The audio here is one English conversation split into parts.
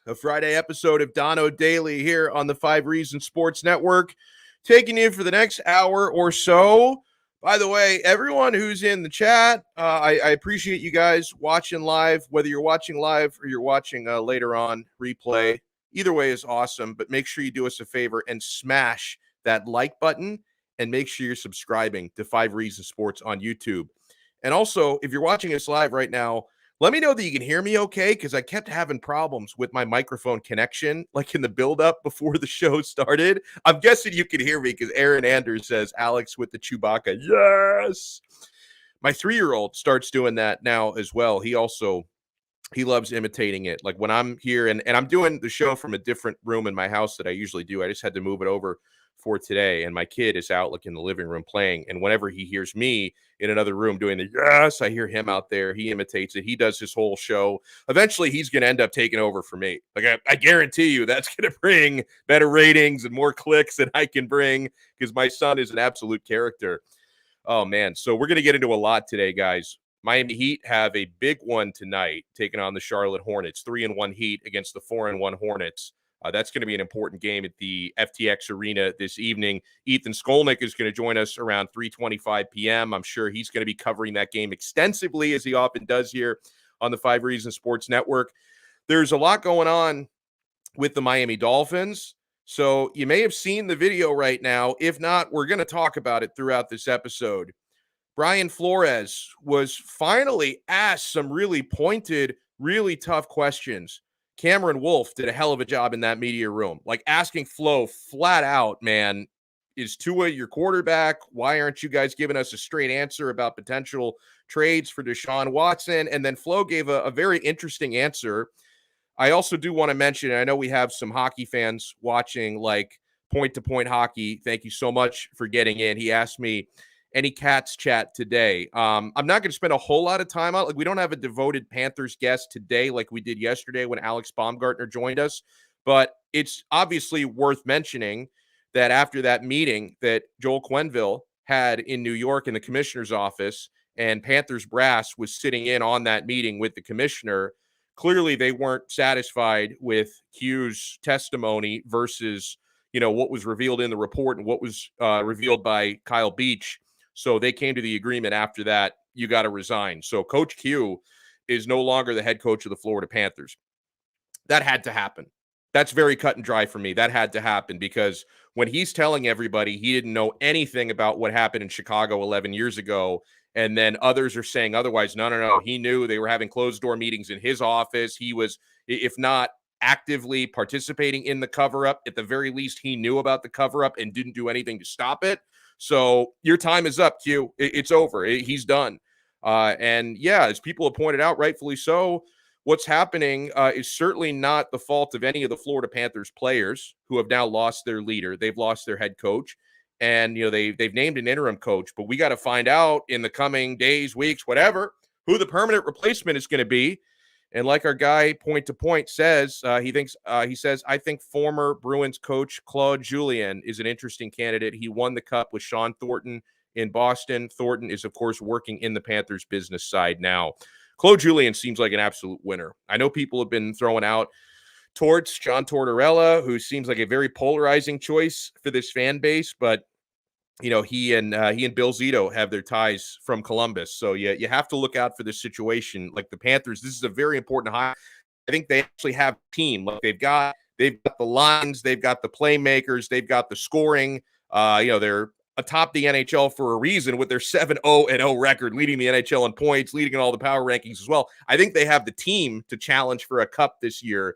a Friday episode of Donno Daily here on the 5 Reasons Sports Network, taking you for the next hour or so. By the way, everyone who's in the chat, I appreciate you guys watching live, whether you're watching live or you're watching later on replay. Either way is awesome, but make sure you do us a favor and smash that like button and make sure you're subscribing to 5 Reasons Sports on YouTube. And also, if you're watching us live right now, let me know that you can hear me okay, because I kept having problems with my microphone connection, like in the build-up before the show started. I'm guessing you can hear me because Aaron Anders says, Alex with the Chewbacca, yes! My 3-year-old starts doing that now as well. He loves imitating it. Like when I'm here, and I'm doing the show from a different room in my house that I usually do. I just had to move it over for today, and my kid is out like in the living room playing, and whenever he hears me in another room doing the yes, I hear him out there. He imitates it. He does his whole show. Eventually, he's going to end up taking over for me. Like I guarantee you that's going to bring better ratings and more clicks than I can bring, because my son is an absolute character. Oh, man. So we're going to get into a lot today, guys. Miami Heat have a big one tonight, taking on the Charlotte Hornets. 3-1 Heat against the 4-1 Hornets. That's going to be an important game at the FTX Arena this evening. Ethan Skolnick is going to join us around 3:25 p.m. I'm sure he's going to be covering that game extensively, as he often does here on the 5 Reasons Sports Network. There's a lot going on with the Miami Dolphins, so you may have seen the video right now. If not, we're going to talk about it throughout this episode. Brian Flores was finally asked some really pointed, really tough questions. Cameron Wolfe did a hell of a job in that media room, like asking Flo flat out, man, is Tua your quarterback? Why aren't you guys giving us a straight answer about potential trades for Deshaun Watson? And then Flo gave a very interesting answer. I also do want to mention, and I know we have some hockey fans watching, like point-to-point hockey. Thank you so much for getting in. He asked me, any Cats chat today? I'm not going to spend a whole lot of time on it. Like, we don't have a devoted Panthers guest today like we did yesterday when Alex Baumgartner joined us, but it's obviously worth mentioning that after that meeting that Joel Quenneville had in New York in the commissioner's office, and Panthers brass was sitting in on that meeting with the commissioner, clearly they weren't satisfied with Q's testimony versus, what was revealed in the report and what was revealed by Kyle Beach. So they came to the agreement after that, you got to resign. So Coach Q is no longer the head coach of the Florida Panthers. That had to happen. That's very cut and dry for me. That had to happen, because when he's telling everybody he didn't know anything about what happened in Chicago 11 years ago, and then others are saying otherwise, no, he knew. They were having closed-door meetings in his office. He was, if not actively participating in the cover-up, at the very least, he knew about the cover-up and didn't do anything to stop it. So your time is up, Q. It's over. He's done. And yeah, as people have pointed out, rightfully so, what's happening is certainly not the fault of any of the Florida Panthers players who have now lost their leader. They've lost their head coach, and they've named an interim coach. But we got to find out in the coming days, weeks, whatever, who the permanent replacement is going to be. And like our guy point to point says, he says, I think former Bruins coach Claude Julien is an interesting candidate. He won the cup with Sean Thornton in Boston. Thornton is, of course, working in the Panthers business side now. Claude Julien seems like an absolute winner. I know people have been throwing out Torts, John Tortorella, who seems like a very polarizing choice for this fan base, but he and Bill Zito have their ties from Columbus. So you have to look out for this situation. Like the Panthers, this is a very important hire. I think they actually have a team. Like they've got the lines, they've got the playmakers, they've got the scoring. They're atop the NHL for a reason with their 7-0-0 record, leading the NHL in points, leading in all the power rankings as well. I think they have the team to challenge for a cup this year.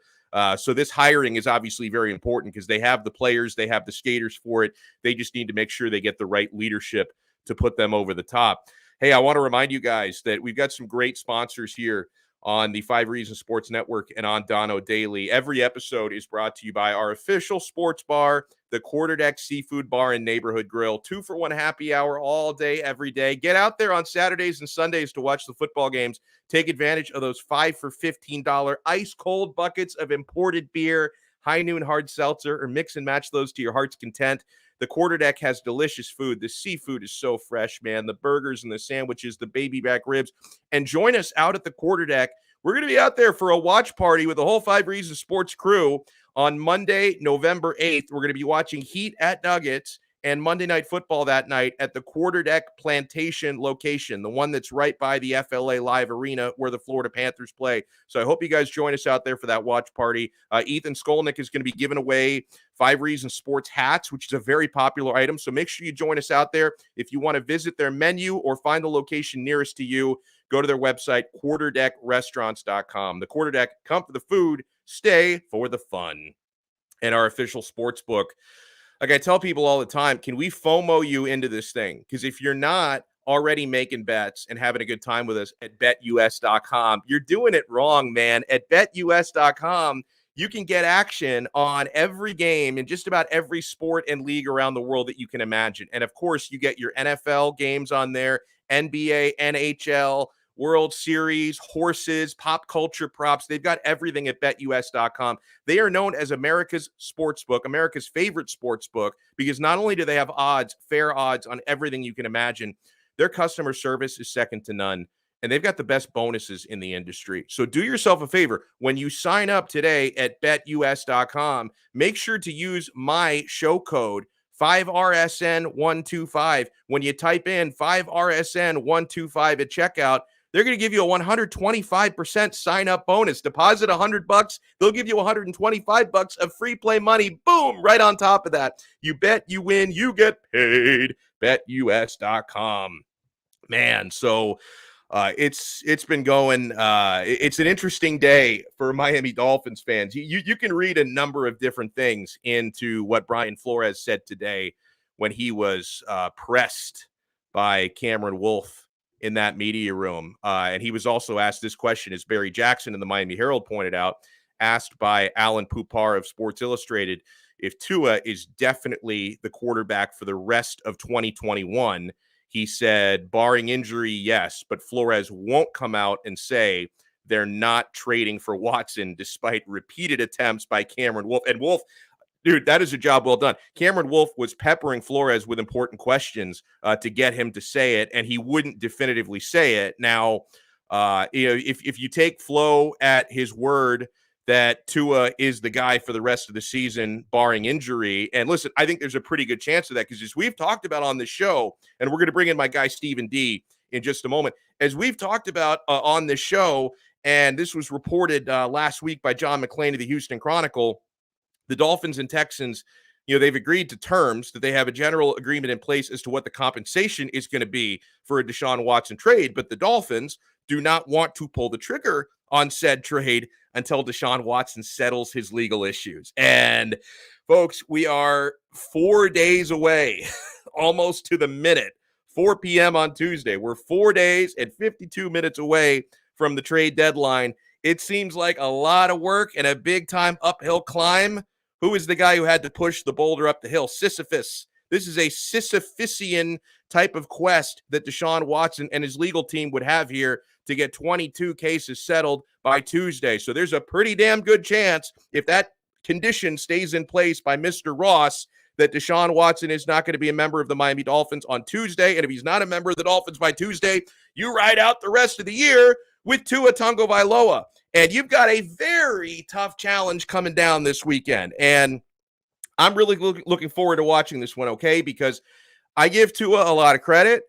So this hiring is obviously very important because they have the players, they have the skaters for it. They just need to make sure they get the right leadership to put them over the top. Hey, I want to remind you guys that we've got some great sponsors here on the 5 Reasons Sports Network and on Donno Daily. Every episode is brought to you by our official sports bar, the Quarterdeck Seafood Bar and Neighborhood Grill. 2-for-1 happy hour all day, every day. Get out there on Saturdays and Sundays to watch the football games. Take advantage of those 5 for $15 ice-cold buckets of imported beer, high noon hard seltzer, or mix and match those to your heart's content. The Quarterdeck has delicious food. The seafood is so fresh, man. The burgers and the sandwiches, the baby back ribs. And join us out at the Quarterdeck We're going to be out there for a watch party with the whole 5 Reasons Sports crew on Monday, November 8th. We're going to be watching Heat at Nuggets and Monday Night Football that night at the Quarterdeck Plantation location, the one that's right by the FLA Live Arena where the Florida Panthers play. So I hope you guys join us out there for that watch party. Ethan Skolnick is going to be giving away 5 Reasons Sports hats, which is a very popular item. So make sure you join us out there. If you want to visit their menu or find the location nearest to you, go to their website, quarterdeckrestaurants.com. The Quarterdeck, come for the food, stay for the fun. And our official sports book. Like I tell people all the time, can we FOMO you into this thing? Because if you're not already making bets and having a good time with us at betus.com, you're doing it wrong, man. At betus.com, you can get action on every game in just about every sport and league around the world that you can imagine. And of course, you get your NFL games on there, NBA, NHL, World Series, horses, pop culture props. They've got everything at betus.com. They are known as America's sportsbook, America's favorite sportsbook, because not only do they have odds, fair odds on everything you can imagine, their customer service is second to none, and they've got the best bonuses in the industry. So do yourself a favor. When you sign up today at betus.com, make sure to use my show code 5RSN125. When you type in 5RSN125 at checkout, they're going to give you a 125% sign-up bonus. Deposit $100, they'll give you $125 of free play money. Boom, right on top of that. You bet, you win, you get paid. BetUS.com. Man, so it's been going. It's an interesting day for Miami Dolphins fans. You can read a number of different things into what Brian Flores said today when he was pressed by Cameron Wolfe in that media room. And he was also asked this question, as Barry Jackson in the Miami Herald pointed out, asked by Alan Pupar of Sports Illustrated, if Tua is definitely the quarterback for the rest of 2021. He said, barring injury, yes, but Flores won't come out and say they're not trading for Watson despite repeated attempts by Cameron Wolfe. And Wolfe, dude, that is a job well done. Cameron Wolfe was peppering Flores with important questions to get him to say it, and he wouldn't definitively say it. Now, if you take Flo at his word that Tua is the guy for the rest of the season, barring injury, and listen, I think there's a pretty good chance of that, because as we've talked about on this show, and we're going to bring in my guy Stephen D in just a moment, as we've talked about on this show, and this was reported last week by John McClain of the Houston Chronicle, the Dolphins and Texans, they've agreed to terms, that they have a general agreement in place as to what the compensation is going to be for a Deshaun Watson trade. But the Dolphins do not want to pull the trigger on said trade until Deshaun Watson settles his legal issues. And folks, we are 4 days away, almost to the minute, 4 p.m. on Tuesday. We're 4 days and 52 minutes away from the trade deadline. It seems like a lot of work and a big time uphill climb. Who is the guy who had to push the boulder up the hill? Sisyphus. This is a Sisyphusian type of quest that Deshaun Watson and his legal team would have here to get 22 cases settled by Tuesday. So there's a pretty damn good chance, if that condition stays in place by Mr. Ross, that Deshaun Watson is not going to be a member of the Miami Dolphins on Tuesday. And if he's not a member of the Dolphins by Tuesday, you ride out the rest of the year with Tua Tagovailoa. And you've got a very tough challenge coming down this weekend. And I'm really looking forward to watching this one, okay? Because I give Tua a lot of credit.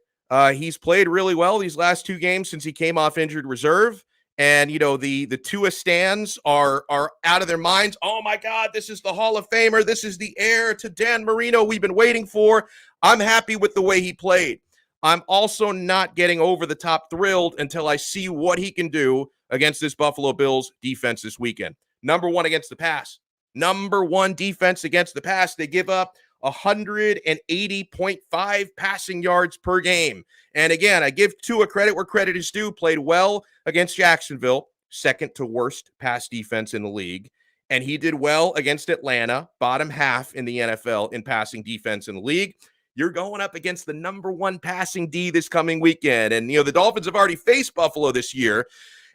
He's played really well these last 2 games since he came off injured reserve. And, the Tua stands are out of their minds. Oh, my God, this is the Hall of Famer. This is the heir to Dan Marino we've been waiting for. I'm happy with the way he played. I'm also not getting over the top thrilled until I see what he can do against this Buffalo Bills defense this weekend. Number 1 against the pass. Number 1 defense against the pass. They give up 180.5 passing yards per game. And again, I give Tua credit where credit is due. Played well against Jacksonville, second to worst pass defense in the league. And he did well against Atlanta, bottom half in the NFL in passing defense in the league. You're going up against the number 1 passing D this coming weekend. And, the Dolphins have already faced Buffalo this year,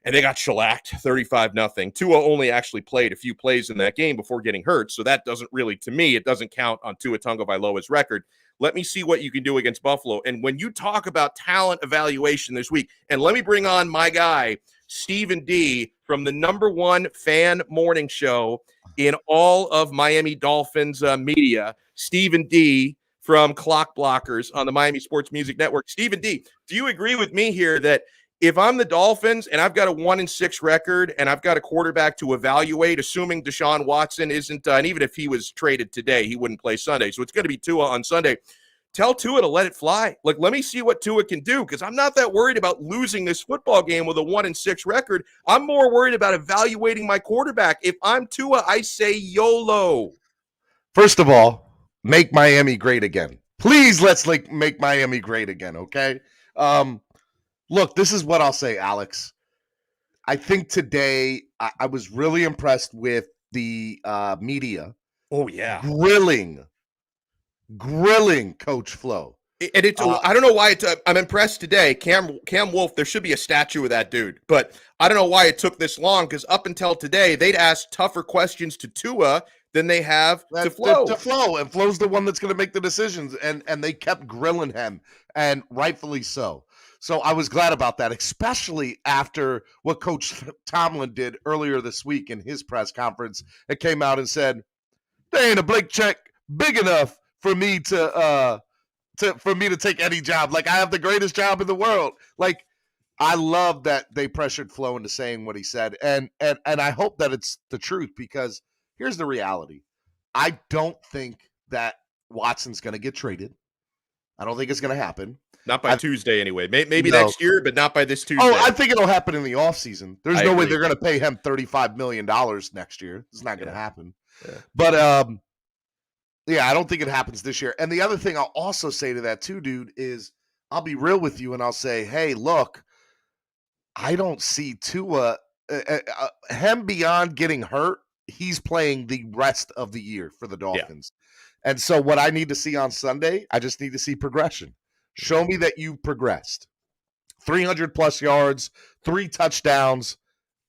and they got shellacked 35-0. Tua only actually played a few plays in that game before getting hurt, so that doesn't really, to me, it doesn't count on Tua Tagovailoa's record. Let me see what you can do against Buffalo. And when you talk about talent evaluation this week, and let me bring on my guy, Stephen D from the #1 fan morning show in all of Miami Dolphins media. Stephen D from Clock Blockers on the Miami Sports Music Network. Stephen D, do you agree with me here that if I'm the Dolphins and I've got a 1-6 record and I've got a quarterback to evaluate, assuming Deshaun Watson isn't, and even if he was traded today, he wouldn't play Sunday. So it's going to be Tua on Sunday. Tell Tua to let it fly. Like, let me see what Tua can do, because I'm not that worried about losing this football game with a 1-6 record. I'm more worried about evaluating my quarterback. If I'm Tua, I say YOLO. First of all, make Miami great again. Please, let's make Miami great again, okay? Look, this is what I'll say, Alex. I think today I was really impressed with the media. Oh, yeah. Grilling Coach Flo. And I don't know why I'm impressed today. Cam Wolf, there should be a statue of that dude. But I don't know why it took this long, because up until today, they'd ask tougher questions to Tua than they have to Flo. To Flo. And Flo's the one that's going to make the decisions. And they kept grilling him, and rightfully so. So I was glad about that, especially after what Coach Tomlin did earlier this week in his press conference. It came out and said, there ain't a blank check big enough for me to take any job. Like, I have the greatest job in the world. Like, I love that they pressured Flo into saying what he said. And I hope that it's the truth, because here's the reality. I don't think that Watson's going to get traded. I don't think it's going to happen. Not by Tuesday anyway. Maybe next year, but not by this Tuesday. Oh, I think it'll happen in the offseason. There's no way they're going to pay him $35 million next year. It's not going to happen. Yeah. But, I don't think it happens this year. And the other thing I'll also say to that too, dude, is I'll be real with you and I'll say, hey, look, I don't see Tua, him beyond getting hurt. He's playing the rest of the year for the Dolphins. Yeah. And so what I need to see on Sunday, I just need to see progression. Show me that you progressed. 300 plus yards, 3 touchdowns.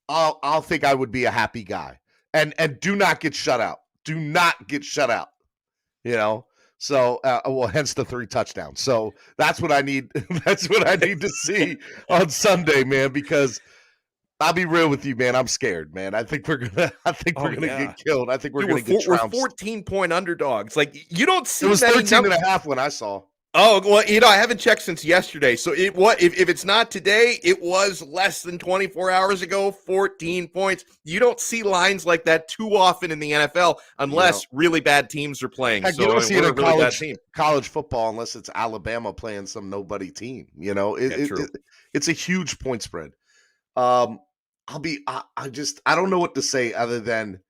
I'll think I would be a happy guy. And do not get shut out. Do not get shut out. You know? So, hence the 3 touchdowns. So that's what I need. That's what I need to see on Sunday, man, because I'll be real with you, man. I'm scared, man. I think we're gonna get killed. I think we're gonna get trounced. We're 14-point underdogs. Like, you don't see. It was 13.5 when I saw. Oh, well, I haven't checked since yesterday. So if it's not today, it was less than 24 hours ago, 14 points. You don't see lines like that too often in the NFL unless really bad teams are playing. Heck, you don't see it in college football unless it's Alabama playing some nobody team. You know, it's a huge point spread. I don't know what to say other than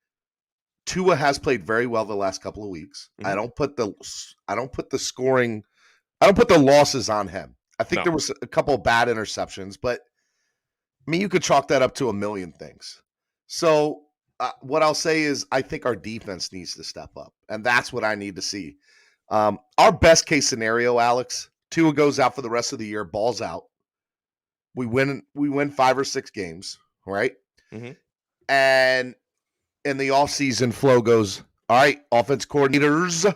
Tua has played very well the last couple of weeks. Mm-hmm. I don't put the scoring. I don't put the losses on him. I think there was a couple of bad interceptions, but I mean, you could chalk that up to a million things. So what I'll say is I think our defense needs to step up, and that's what I need to see. Our best case scenario, Alex, Tua goes out for the rest of the year, balls out. We win 5 or 6 games, right? Mm-hmm. And in the offseason, Flo goes, all right, offense coordinators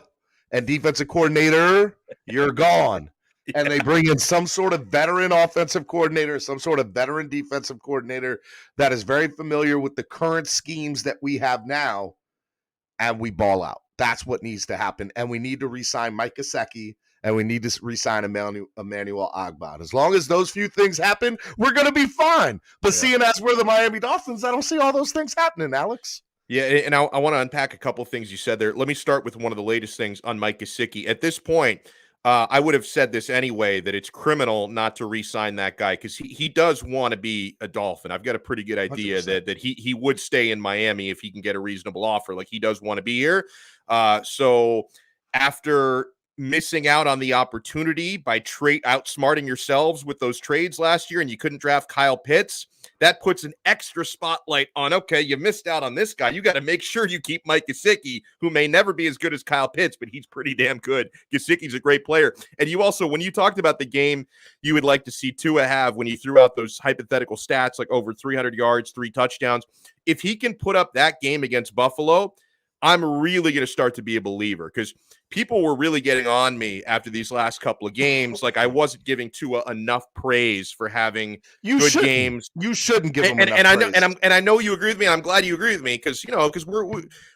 and defensive coordinator, you're gone. Yeah. And they bring in some sort of veteran offensive coordinator, some sort of veteran defensive coordinator that is very familiar with the current schemes that we have now, and we ball out. That's what needs to happen. And we need to re-sign Mike Gesicki, and we need to re-sign Emmanuel Ogbah. As long as those few things happen, we're going to be fine. But seeing as we're the Miami Dolphins, I don't see all those things happening, Alex. Yeah, and I want to unpack a couple of things you said there. Let me start with one of the latest things on Mike Gesicki. At this point, I would have said this anyway, that it's criminal not to re-sign that guy because he does want to be a Dolphin. I've got a pretty good idea 100%. that he would stay in Miami if he can get a reasonable offer. Like, he does want to be here. So after missing out on the opportunity by outsmarting yourselves with those trades last year and you couldn't draft Kyle Pitts, that puts an extra spotlight on, okay, you missed out on this guy. You got to make sure you keep Mike Gesicki, who may never be as good as Kyle Pitts, but he's pretty damn good. Gesicki's a great player. And you also, when you talked about the game you would like to see Tua have when you threw out those hypothetical stats like over 300 yards, 3 touchdowns, if he can put up that game against Buffalo, I'm really going to start to be a believer, because people were really getting on me after these last couple of games. Like, I wasn't giving Tua enough praise for having good games. You shouldn't give him enough praise. I know you agree with me. And I'm glad you agree with me, because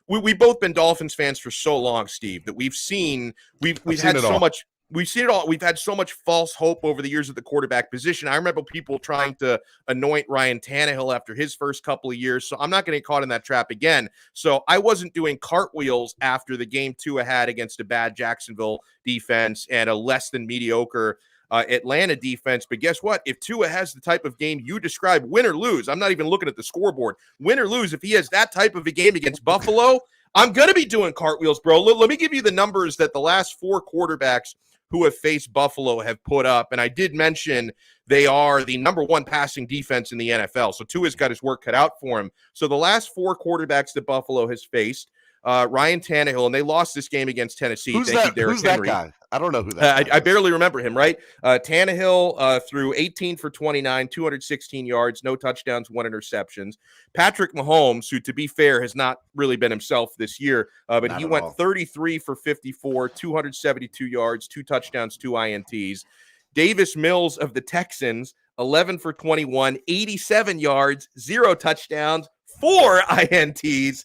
we've both been Dolphins fans for so long, Steve, that we've had so much. We've seen it all. We've had so much false hope over the years at the quarterback position. I remember people trying to anoint Ryan Tannehill after his first couple of years. So I'm not going to get caught in that trap again. So I wasn't doing cartwheels after the game Tua had against a bad Jacksonville defense and a less than mediocre Atlanta defense. But guess what? If Tua has the type of game you describe, win or lose, I'm not even looking at the scoreboard, win or lose, if he has that type of a game against Buffalo, I'm going to be doing cartwheels, bro. Let me give you the numbers that the last 4 quarterbacks who have faced Buffalo have put up. And I did mention they are the number 1 passing defense in the NFL. So Tua's got his work cut out for him. So the last 4 quarterbacks that Buffalo has faced, Ryan Tannehill, and they lost this game against Tennessee. Who's that guy? I don't know who that guy is. I barely remember him, right? Tannehill threw 18 for 29, 216 yards, no touchdowns, 1 interceptions. Patrick Mahomes, who, to be fair, has not really been himself this year, but he went 33 for 54, 272 yards, 2 touchdowns, 2 INTs. Davis Mills of the Texans, 11 for 21, 87 yards, 0 touchdowns, 4 INTs.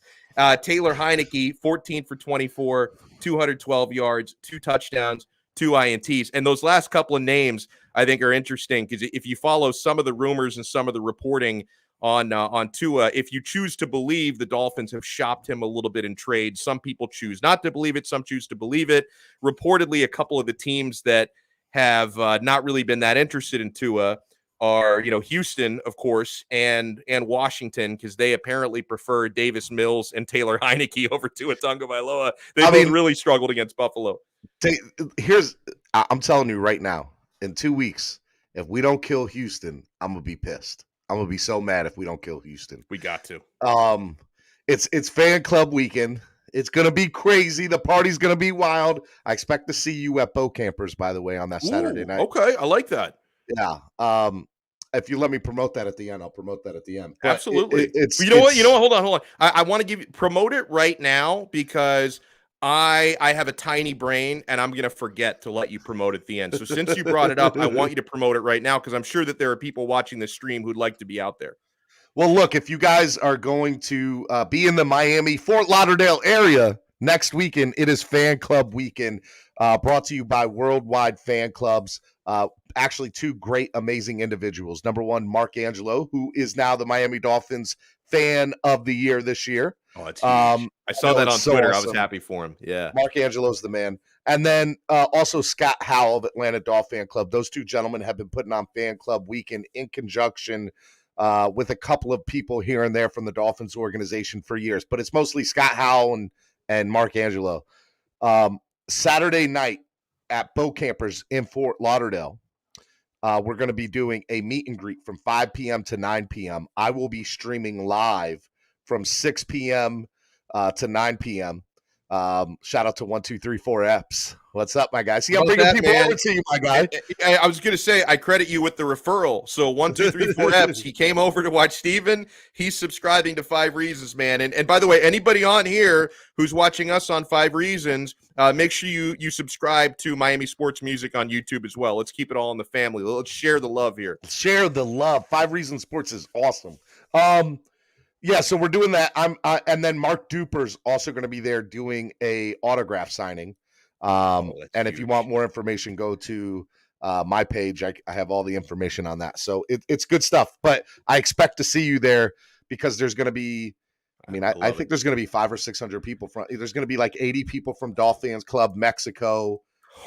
Taylor Heineke, 14 for 24, 212 yards, 2 touchdowns, 2 INTs. And those last couple of names, I think, are interesting, because if you follow some of the rumors and some of the reporting on Tua, if you choose to believe the Dolphins have shopped him a little bit in trade, some people choose not to believe it, some choose to believe it. Reportedly, a couple of the teams that have not really been that interested in Tua are, Houston, of course, and Washington, because they apparently prefer Davis Mills and Taylor Heineke over Tua Tagovailoa. They really struggled against Buffalo. I'm telling you right now, in 2 weeks, if we don't kill Houston, I'm gonna be pissed. I'm gonna be so mad if we don't kill Houston. We got to. It's fan club weekend. It's gonna be crazy. The party's gonna be wild. I expect to see you at Bo Campers, by the way, on that Saturday night. Okay, I like that. Yeah. If you let me promote that at the end, I'll promote that at the end. But absolutely. You know what? Hold on. I want to promote it right now, because I have a tiny brain and I'm going to forget to let you promote at the end. So since you brought it up, I want you to promote it right now, because I'm sure that there are people watching this stream who'd like to be out there. Well, look, if you guys are going to be in the Miami, Fort Lauderdale area next weekend, it is Fan Club Weekend, brought to you by Worldwide Fan Clubs. Actually, 2 great, amazing individuals. Number 1, Mark Angelo, who is now the Miami Dolphins Fan of the Year this year. Oh, that's huge. I saw that on Twitter. Awesome. I was happy for him. Yeah. Mark Angelo's the man. And then also Scott Howell of Atlanta Dolphin Fan Club. Those 2 gentlemen have been putting on Fan Club Weekend in conjunction with a couple of people here and there from the Dolphins organization for years. But it's mostly Scott Howell and Mark Angelo. Saturday night at Bo Campers in Fort Lauderdale, we're going to be doing a meet and greet from 5 p.m. to 9 p.m. I will be streaming live from 6 p.m. To 9 p.m. Shout out to 1234Eps. What's up, my guy? See, I'm bringing people over to you, my guy. I was going to say, I credit you with the referral. So 1234Eps, he came over to watch Steven. He's subscribing to 5 Reasons, man. And by the way, anybody on here who's watching us on 5 Reasons, make sure you subscribe to Miami Sports Music on YouTube as well. Let's keep it all in the family. Let's share the love here. Share the love. 5 Reasons Sports is awesome. Yeah, so we're doing that. And then Mark Duper's also going to be there doing a autograph signing. And if you want more information, go to my page. I have all the information on that. So it's good stuff. But I expect to see you there, because there's going to be, I think there's going to be 500 or 600 people there's going to be like 80 people from Dolphins Club Mexico.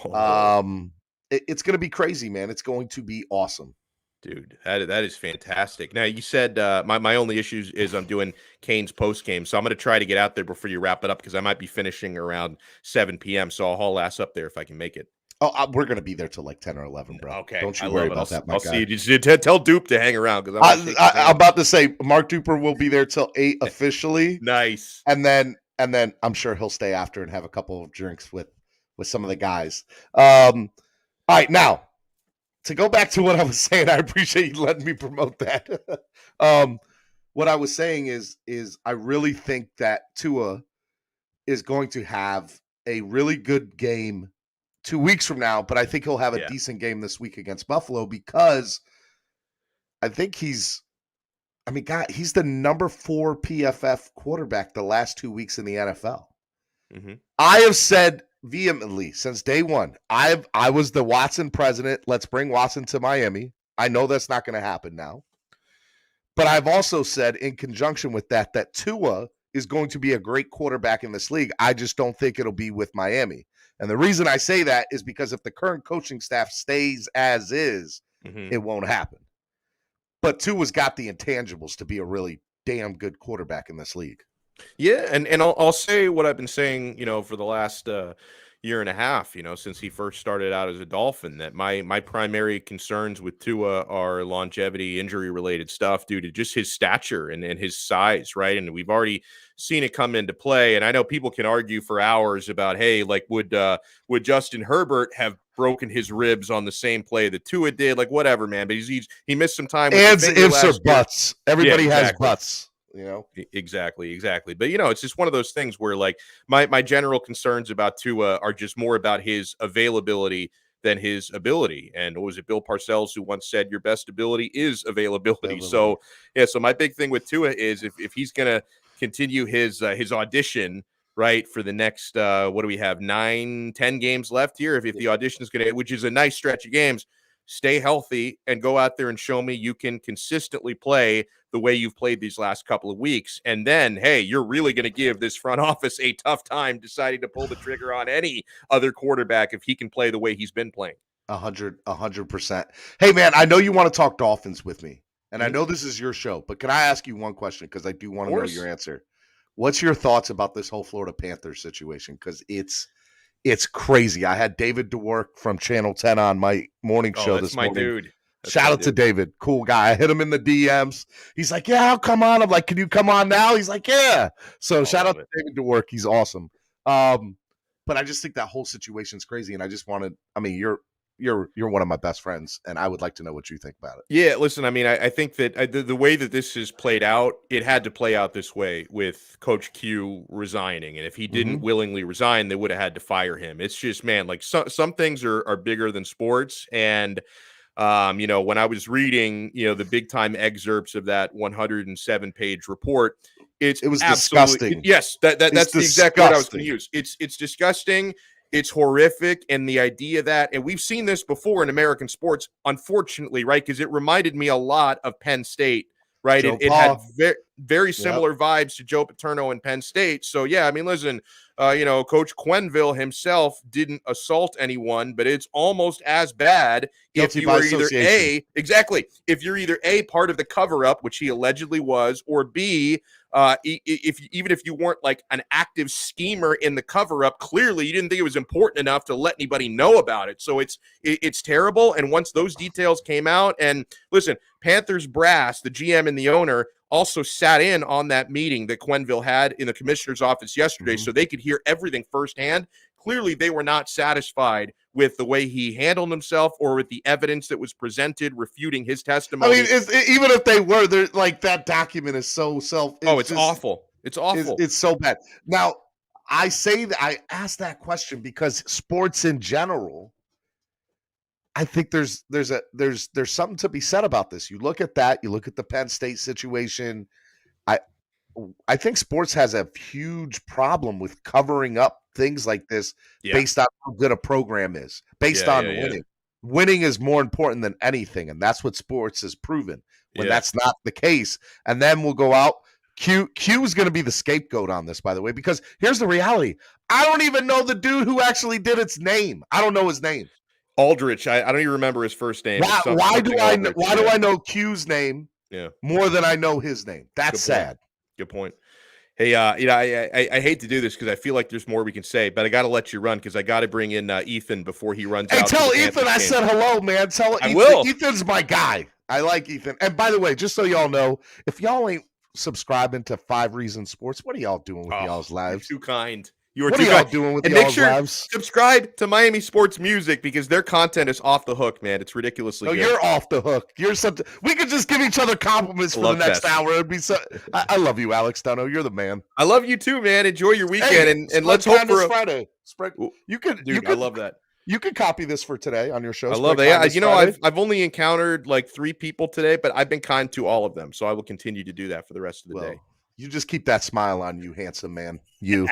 It's going to be crazy, man. It's going to be awesome. Dude, that is fantastic. Now, you said my only issue is I'm doing Canes post game, so I'm going to try to get out there before you wrap it up, because I might be finishing around 7 p.m. So I'll haul ass up there if I can make it. Oh, we're going to be there till like 10 or 11, bro. Okay, don't you worry about that, my guy. I'll see you. Just tell Dupe to hang around, because I'm about to say Mark Duper will be there till 8 officially. Nice. And then I'm sure he'll stay after and have a couple of drinks with some of the guys. All right, now, to go back to what I was saying, I appreciate you letting me promote that. What I was saying is I really think that Tua is going to have a really good game 2 weeks from now, but I think he'll have a decent game this week against Buffalo because I think he's the number 4 PFF quarterback the last 2 weeks in the NFL. Mm-hmm. I have said vehemently since day one, I was the Watson president. Let's bring Watson to Miami. I know that's not going to happen now. But I've also said in conjunction with that Tua is going to be a great quarterback in this league. I just don't think it'll be with Miami. And the reason I say that is because if the current coaching staff stays as is, it won't happen. But Tua's got the intangibles to be a really damn good quarterback in this league. Yeah, and I'll say what I've been saying, for the last year and a half, since he first started out as a Dolphin, that my primary concerns with Tua are longevity, injury-related stuff due to just his stature and his size, right? And we've already seen it come into play. And I know people can argue for hours about, hey, like would Justin Herbert have broken his ribs on the same play that Tua did? Like whatever, man. But he missed some time. And ifs or buts. Everybody has buts. Exactly. But it's just one of those things where like my general concerns about Tua are just more about his availability than his ability. And what was it, Bill Parcells, who once said your best ability is availability. So my big thing with Tua is if he's gonna continue his audition, right, for the next what do we have, 9-10 games left here, if the audition is gonna, which is a nice stretch of games, stay healthy and go out there and show me you can consistently play the way you've played these last couple of weeks. And then, hey, you're really going to give this front office a tough time deciding to pull the trigger on any other quarterback if he can play the way he's been playing. 100%. Hey, man, I know you want to talk Dolphins with me, and I know this is your show, but can I ask you one question? Because I do want to know your answer. What's your thoughts about this whole Florida Panthers situation? Because it's crazy. I had David DeWork from Channel 10 on my morning show this morning. Dude. Shout out to David. Cool guy. I hit him in the DMs. He's like, yeah, I'll come on. I'm like, can you come on now? He's like, yeah. So shout out to David DeWork. He's awesome. But I just think that whole situation's crazy. And I just wanted, you're one of my best friends, and I would like to know what you think about it. Yeah, listen, I think that the way that this is played out, it had to play out this way with Coach Q resigning. And if he didn't willingly resign, they would have had to fire him. It's just, man, like some things are bigger than sports. And, when I was reading, the big time excerpts of that 107-page report, it was disgusting. Yes, that's the exact word I was going to use. It's disgusting. It's horrific. And the idea that, and we've seen this before in American sports, unfortunately, right? Because it reminded me a lot of Penn State, right? It had very similar vibes to Joe Paterno in Penn State. So, yeah, listen, Coach Quenneville himself didn't assault anyone, but it's almost as bad if you were either if you're either A, part of the cover-up, which he allegedly was, or B, even if you weren't like an active schemer in the cover-up, clearly you didn't think it was important enough to let anybody know about it. So it's terrible. And once those details came out, and listen, Panthers brass, the GM and the owner, also sat in on that meeting that Quenneville had in the commissioner's office yesterday, so they could hear everything firsthand. Clearly, they were not satisfied with the way he handled himself or with the evidence that was presented refuting his testimony. Even if they were, they're like, that document is so it's awful. It's awful. It's so bad. Now, I asked that question because sports in general, I think there's something to be said about this. You look at that, you look at the Penn State situation. I think sports has a huge problem with covering up things like this based on how good a program is, based on winning. Yeah. Winning is more important than anything, and that's what sports has proven when that's not the case. And then we'll go out. Q is going to be the scapegoat on this, by the way, because here's the reality. I don't even know the dude who actually did its name. I don't know his name. Aldrich. I don't even remember his first name. Why do I know Q's name more than I know his name? That's sad. Good point. Hey, I hate to do this because I feel like there's more we can say, but I got to let you run because I got to bring in Ethan before he runs out. Hey, tell Ethan I said hello, man. Tell Ethan. Will. Ethan's my guy. I like Ethan. And by the way, just so y'all know, if y'all ain't subscribing to 5 Reasons Sports, what are y'all doing with y'all's lives? You're too kind. What are y'all doing with y'all's lives? Subscribe to Miami Sports Music because their content is off the hook, man. It's ridiculously good. You're off the hook. You're something. We could just give each other compliments for the next hour. It'd be so. I love you, Alex Donno. You're the man. I love you too, man. Enjoy your weekend, and let's hope for Friday. You could, I love that. You could copy this for today on your show. I love that. Yeah, I've only encountered like 3 people today, but I've been kind to all of them, so I will continue to do that for the rest of the day. You just keep that smile on you, handsome man. You.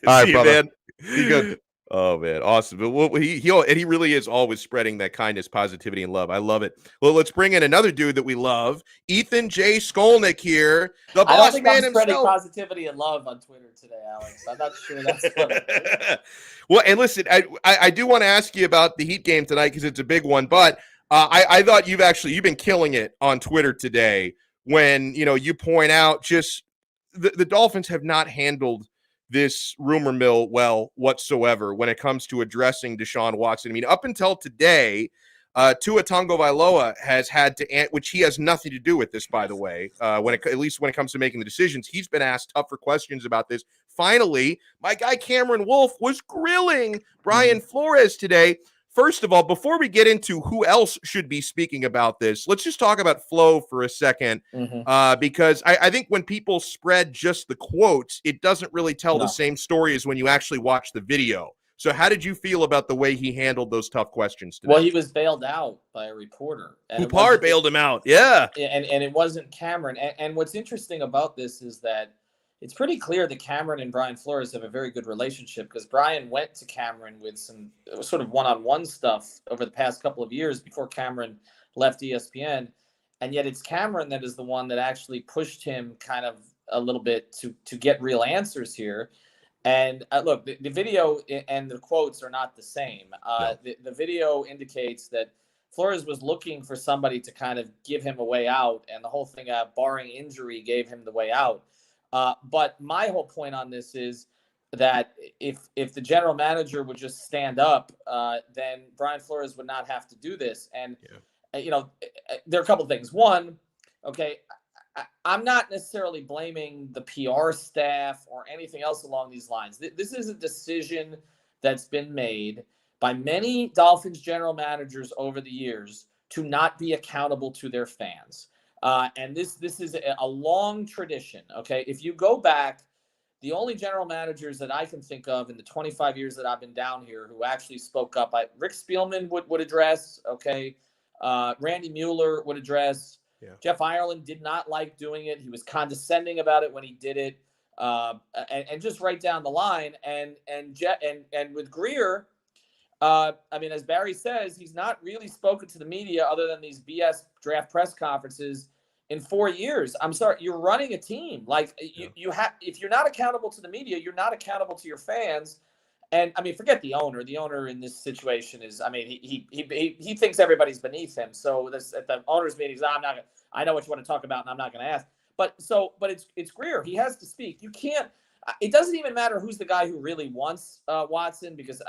All right, brother. Man. Be good. Oh man, awesome! But he really is always spreading that kindness, positivity, and love. I love it. Well, let's bring in another dude that we love, Ethan J. Skolnick here, the boss man himself. Spreading positivity and love on Twitter today, Alex. I'm not sure that's what. Well, and listen, I do want to ask you about the Heat game tonight because it's a big one. But I thought you've been killing it on Twitter today when you point out just the Dolphins have not handled this rumor mill well whatsoever when it comes to addressing Deshaun Watson. I mean, up until today, Tua Tagovailoa has had to, which he has nothing to do with this, by the way, at least when it comes to making the decisions. He's been asked tougher questions about this. Finally, my guy Cameron Wolf was grilling Brian Flores today. First of all, before we get into who else should be speaking about this, let's just talk about Flo for a second, because I think when people spread just the quotes, it doesn't really tell the same story as when you actually watch the video. So how did you feel about the way he handled those tough questions today? Well, he was bailed out by a reporter. Kupar bailed him out, yeah. And it wasn't Cameron. And what's interesting about this is that it's pretty clear that Cameron and Brian Flores have a very good relationship because Brian went to Cameron with some sort of one-on-one stuff over the past couple of years before Cameron left ESPN. And yet it's Cameron that is the one that actually pushed him kind of a little bit to get real answers here. And look, the video and the quotes are not the same. The video indicates that Flores was looking for somebody to kind of give him a way out, and the whole thing, barring injury, gave him the way out. But my whole point on this is that if the general manager would just stand up, then Brian Flores would not have to do this. And, there are a couple of things. One, okay, I'm not necessarily blaming the PR staff or anything else along these lines. This is a decision that's been made by many Dolphins general managers over the years to not be accountable to their fans. And this is a long tradition, okay? If you go back, the only general managers that I can think of in the 25 years that I've been down here who actually spoke up, Rick Spielman would address, okay? Randy Mueller would address. Yeah. Jeff Ireland did not like doing it. He was condescending about it when he did it, and just right down the line. And with Greer, as Barry says, he's not really spoken to the media other than these BS draft press conferences in 4 years. I'm sorry, you're running a team. Like you have, if you're not accountable to the media, you're not accountable to your fans. And forget the owner. The owner in this situation is, he thinks everybody's beneath him. So this at the owners' meetings, I know what you want to talk about, and I'm not going to ask. But it's Greer. He has to speak. You can't. It doesn't even matter who's the guy who really wants Watson, because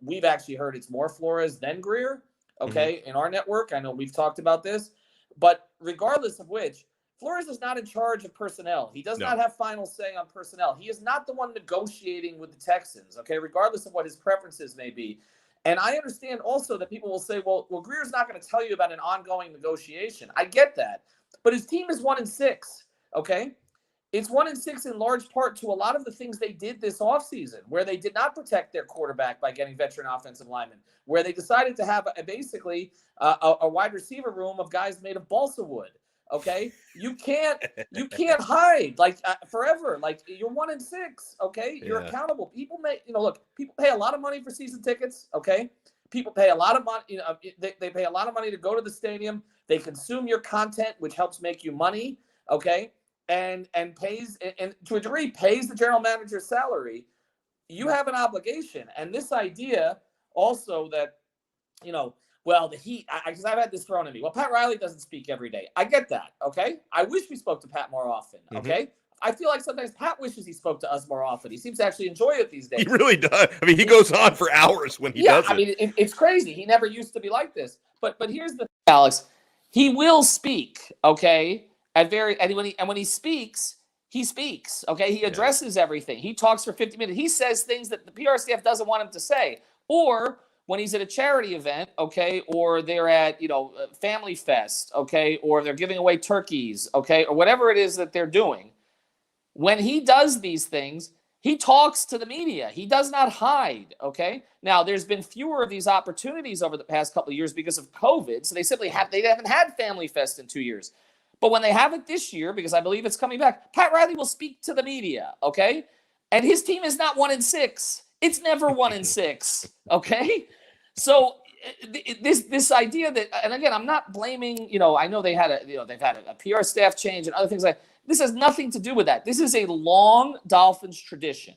we've actually heard it's more Flores than Greer. Okay, in our network, I know we've talked about this, but regardless of which, Flores is not in charge of personnel. He does not have final say on personnel. He is not the one negotiating with the Texans, okay, regardless of what his preferences may be. And I understand also that people will say, well, Greer's not going to tell you about an ongoing negotiation. I get that. But his team is 1-6, okay? It's 1-6 in large part to a lot of the things they did this offseason, where they did not protect their quarterback by getting veteran offensive linemen, where they decided to have basically a wide receiver room of guys made of balsa wood. Okay, you can't hide like forever. Like you're 1-6. Okay, you're accountable. People people pay a lot of money for season tickets. Okay, people pay a lot of money. They pay a lot of money to go to the stadium. They consume your content, which helps make you money. Okay, and pays and to a degree pays the general manager's salary. You have an obligation, and this idea also that well, the Heat, because I've had this thrown at me. Well, Pat Riley doesn't speak every day. I get that, okay? I wish we spoke to Pat more often, okay? I feel like sometimes Pat wishes he spoke to us more often. He seems to actually enjoy it these days. He really does. He goes on for hours when he does it. It's crazy. He never used to be like this. But here's the thing, Alex. He will speak, okay? And when he speaks, he speaks, okay? He addresses everything. He talks for 50 minutes. He says things that the PR staff doesn't want him to say. Or when he's at a charity event, okay, or they're at, Family Fest, okay, or they're giving away turkeys, okay, or whatever it is that they're doing, when he does these things, he talks to the media. He does not hide, okay? Now, there's been fewer of these opportunities over the past couple of years because of COVID, so they haven't had Family Fest in 2 years. But when they have it this year, because I believe it's coming back, Pat Riley will speak to the media, okay? And his team is not 1-6. It's never 1-6, okay? So this idea that, and again, I'm not blaming, I know they've had a PR staff change and other things like that. This has nothing to do with that. This is a long Dolphins tradition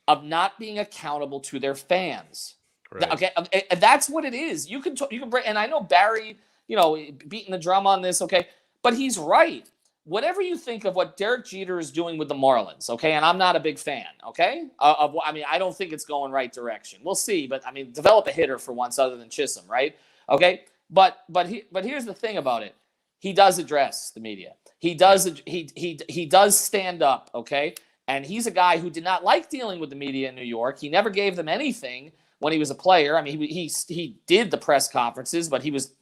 of not being accountable to their fans. Right. Okay, and that's what it is. You can break, and I know Barry, beating the drum on this, okay, but he's right. Whatever you think of what Derek Jeter is doing with the Marlins, okay, and I'm not a big fan, okay, I don't think it's going right direction. We'll see, but develop a hitter for once other than Chisholm, right? Okay, but here's the thing about it. He does address the media. He does he does stand up, okay? And he's a guy who did not like dealing with the media in New York. He never gave them anything when he was a player. He did the press conferences, but he was,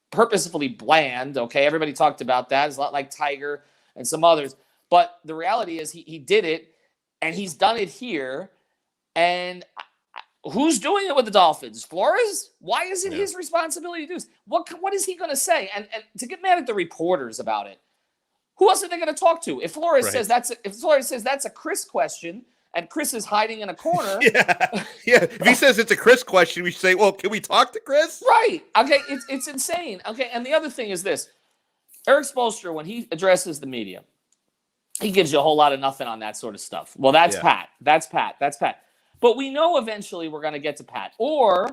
purposefully bland, okay? Everybody talked about that. It's a lot like Tiger and some others. But the reality is he did it, and he's done it here. And who's doing it with the Dolphins? Flores? Why is it his responsibility to do this? What is he going to say? And to get mad at the reporters about it, who else are they going to talk to? If Flores says that's a Chris question, and Chris is hiding in a corner. Yeah. If he says it's a Chris question, we say, well, can we talk to Chris? Right. Okay. It's insane. Okay. And the other thing is this: Eric Spoelstra, when he addresses the media, he gives you a whole lot of nothing on that sort of stuff. Well, that's Pat. That's Pat. But we know eventually we're going to get to Pat. Or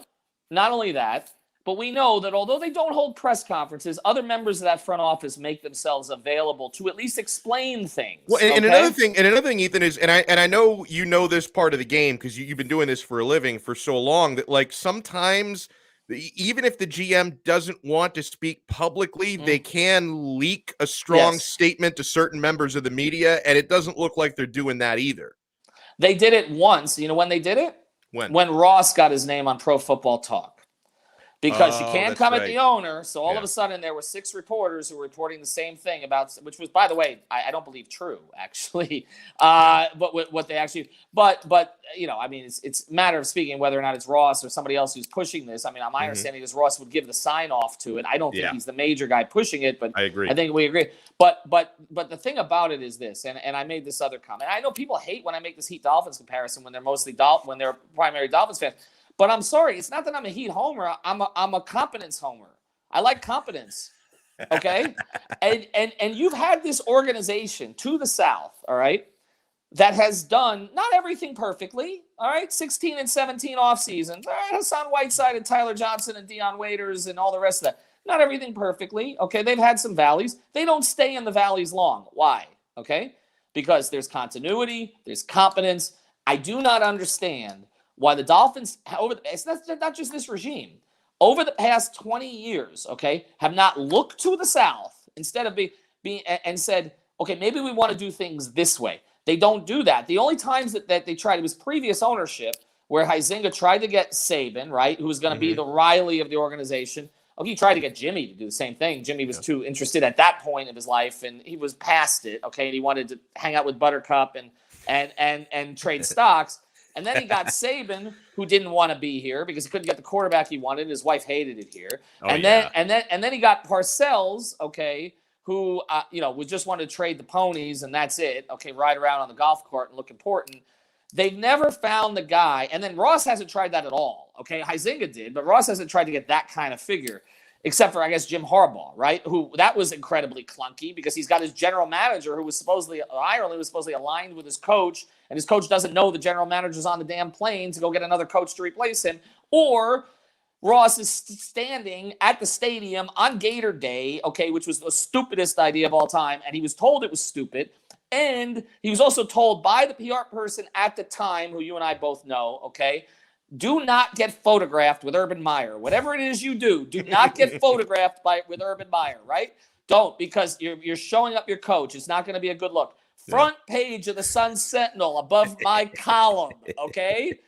not only that, but we know that although they don't hold press conferences, other members of that front office make themselves available to at least explain things. Well, and another thing, Ethan, is, and I know this part of the game because you've been doing this for a living for so long, that like sometimes even if the GM doesn't want to speak publicly, they can leak a strong statement to certain members of the media, and it doesn't look like they're doing that either. They did it once. You know when they did it? When Ross got his name on Pro Football Talk. Because you can't come at the owner. So all of a sudden there were 6 reporters who were reporting the same thing which was, by the way, I don't believe true, actually. But what they actually, but it's a matter of speaking whether or not it's Ross or somebody else who's pushing this. My understanding is Ross would give the sign off to it. I don't think he's the major guy pushing it, but I agree. I think we agree. But the thing about it is this, and I made this other comment. I know people hate when I make this Heat Dolphins comparison when they're primary Dolphins fans. But I'm sorry, it's not that I'm a Heat homer. I'm a competence homer. I like competence. Okay? and you've had this organization to the south, all right, that has done not everything perfectly, all right? 16 and 17 off seasons. All right, Hassan Whiteside and Tyler Johnson and Deion Waiters and all the rest of that. Not everything perfectly. Okay, they've had some valleys. They don't stay in the valleys long. Why? Okay? Because there's continuity, there's competence. I do not understand why the Dolphins, it's not just this regime, over the past 20 years, okay, have not looked to the South instead of being and said, okay, maybe we want to do things this way. They don't do that. The only times that they tried, it was previous ownership where Huizenga tried to get Saban, right, who was going to be the Riley of the organization. Okay, he tried to get Jimmy to do the same thing. Jimmy was too interested at that point of his life, and he was past it, okay, and he wanted to hang out with Buttercup and trade stocks. And then he got Saban, who didn't want to be here because he couldn't get the quarterback he wanted. His wife hated it here. Then he got Parcells, okay, who we just wanted to trade the ponies and that's it. Okay, ride around on the golf cart and look important. They've never found the guy. And then Ross hasn't tried that at all. Okay, Huizenga did, but Ross hasn't tried to get that kind of figure. Except for, I guess, Jim Harbaugh, right? Who that was incredibly clunky because he's got his general manager who was supposedly aligned with his coach, and his coach doesn't know the general manager's on the damn plane to go get another coach to replace him. Or Ross is standing at the stadium on Gator Day, okay, which was the stupidest idea of all time, and he was told it was stupid. And he was also told by the PR person at the time, who you and I both know, okay, do not get photographed with Urban Meyer. Whatever it is you do not get photographed with Urban Meyer, right? Don't, because you're showing up your coach. It's not going to be a good look. front page of the Sun Sentinel above my column, okay?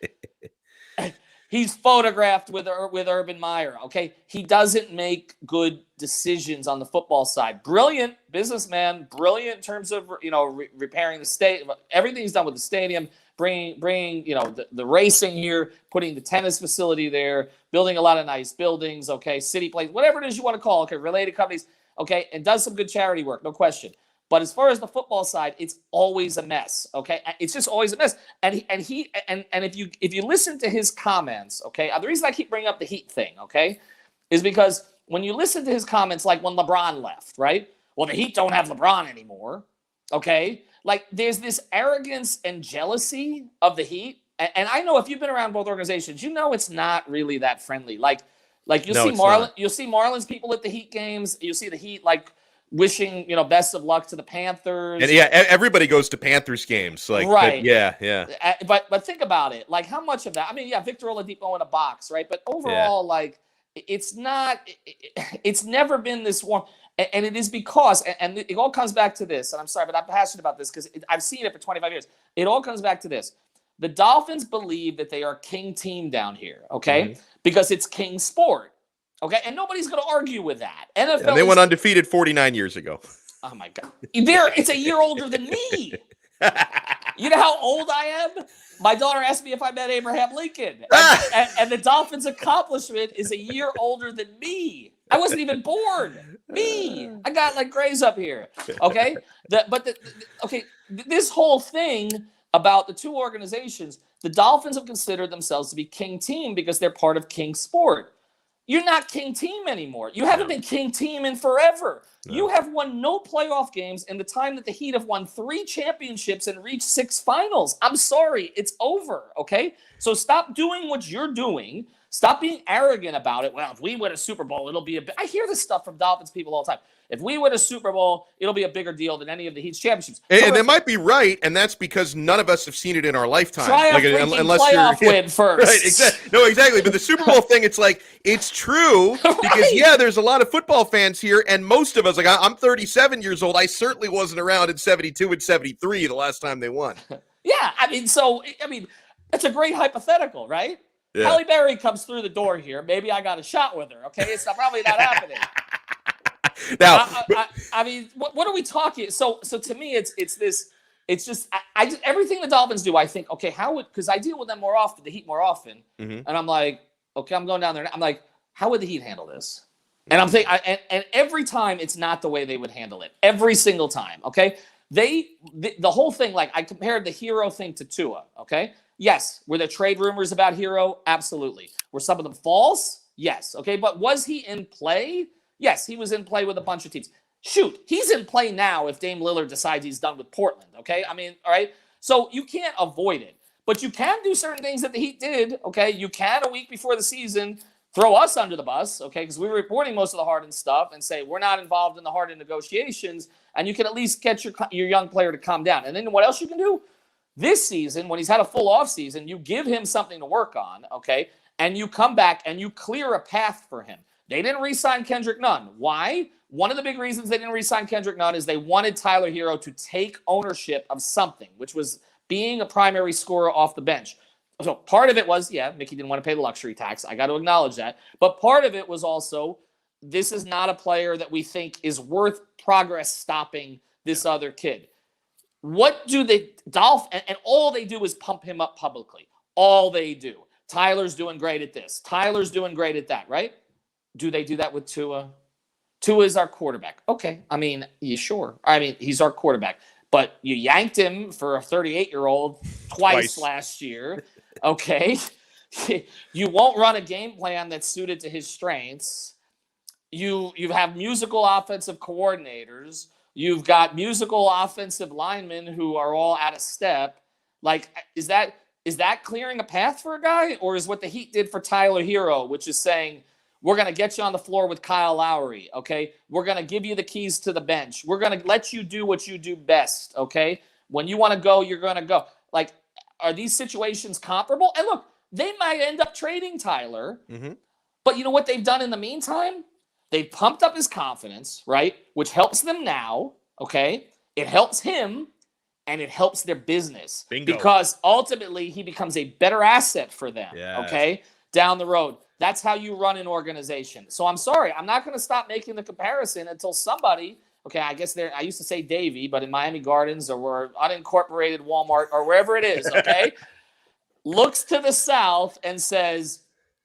He's photographed with Urban Meyer, okay? He doesn't make good decisions on the football side. Brilliant businessman, brilliant in terms of, repairing the state. Everything he's done with the stadium, bringing the racing here, putting the tennis facility there, building a lot of nice buildings, okay? City place, whatever it is you want to call, okay? Related companies, okay? And does some good charity work, no question. But as far as the football side, it's always a mess. Okay, it's just always a mess. And if you listen to his comments, okay, the reason I keep bringing up the Heat thing, okay, is because when you listen to his comments, like when LeBron left, right? Well, the Heat don't have LeBron anymore. Okay, like there's this arrogance and jealousy of the Heat, and I know if you've been around both organizations, you know it's not really that friendly. Like you'll see Marlins people at the Heat games. You'll see the Heat wishing best of luck to the Panthers. And everybody goes to Panthers games, right? But, but think about it, like how much of that? I mean, Victor Oladipo in a box, right? But overall, it's not. It's never been this warm, and it is because, and it all comes back to this. And I'm sorry, but I'm passionate about this because I've seen it for 25 years. It all comes back to this. The Dolphins believe that they are king team down here, okay? Because it's king sport. Okay, and nobody's going to argue with that. NFL and they went undefeated 49 years ago. Oh, my God. It's a year older than me. You know how old I am? My daughter asked me if I met Abraham Lincoln. And the Dolphins' accomplishment is a year older than me. I wasn't even born. Me. I got grays up here. Okay? This whole thing about the two organizations, the Dolphins have considered themselves to be king team because they're part of king sport. You're not king team anymore. You haven't been king team in forever. No. You have won no playoff games in the time that the Heat have won 3 championships and reached 6 finals. I'm sorry. It's over, okay? So stop doing what you're doing. Stop being arrogant about it. Well, if we win a Super Bowl, it'll be I hear this stuff from Dolphins people all the time. If we win a Super Bowl, it'll be a bigger deal than any of the Heat's championships. And they might be right, and that's because none of us have seen it in our lifetime. Try a freaking playoff win first. Right, exactly. No, exactly. But the Super Bowl thing, it's true because, there's a lot of football fans here, and most of us, I'm 37 years old. I certainly wasn't around in 72 and 73 the last time they won. Yeah, it's a great hypothetical, right? Yeah. Halle Berry comes through the door here. Maybe I got a shot with her, okay? It's probably not happening. Now, what are we talking? So to me, it's just everything the Dolphins do. I think, okay, because I deal with them more often, the Heat more often, and I'm like, okay, I'm going down there. And I'm like, how would the Heat handle this? And I'm thinking, and every time it's not the way they would handle it. Every single time, okay? The whole thing, I compared the Hero thing to Tua, okay? Yes. Were there trade rumors about Hero? Absolutely. Were some of them false? Yes. Okay, but was he in play? Yes, he was in play with a bunch of teams. Shoot, he's in play now if Dame Lillard decides he's done with Portland, okay? All right? So you can't avoid it. But you can do certain things that the Heat did, okay? You can, a week before the season, throw us under the bus, okay? Because we were reporting most of the Harden stuff and say we're not involved in the Harden negotiations, and you can at least get your young player to calm down. And then what else you can do? This season, when he's had a full offseason, you give him something to work on, okay? And you come back and you clear a path for him. They didn't re-sign Kendrick Nunn. Why? One of the big reasons they didn't re-sign Kendrick Nunn is they wanted Tyler Hero to take ownership of something, which was being a primary scorer off the bench. So part of it was, Mickey didn't want to pay the luxury tax. I got to acknowledge that. But part of it was also, this is not a player that we think is worth progress stopping this other kid. What do the Dolphins, and all they do is pump him up publicly. All they do. Tyler's doing great at this. Tyler's doing great at that, right? Do they do that with Tua? Tua is our quarterback. Okay. Yeah, sure. He's our quarterback. But you yanked him for a 38-year-old twice last year. Okay. You won't run a game plan that's suited to his strengths. You have musical offensive coordinators. You've got musical offensive linemen who are all out of step. Is that clearing a path for a guy? Or is what the Heat did for Tyler Hero, which is saying, we're going to get you on the floor with Kyle Lowry, okay? We're going to give you the keys to the bench. We're going to let you do what you do best, okay? When you want to go, you're going to go. Are these situations comparable? And look, they might end up trading Tyler, but you know what they've done in the meantime? They've pumped up his confidence, right? Which helps them now, okay? It helps him, and it helps their business. Bingo. Because ultimately he becomes a better asset for them, okay, down the road. That's how you run an organization. So I'm sorry, I'm not going to stop making the comparison until somebody, okay, I guess I used to say Davie, but in Miami Gardens or unincorporated Walmart or wherever it is, okay, looks to the south and says,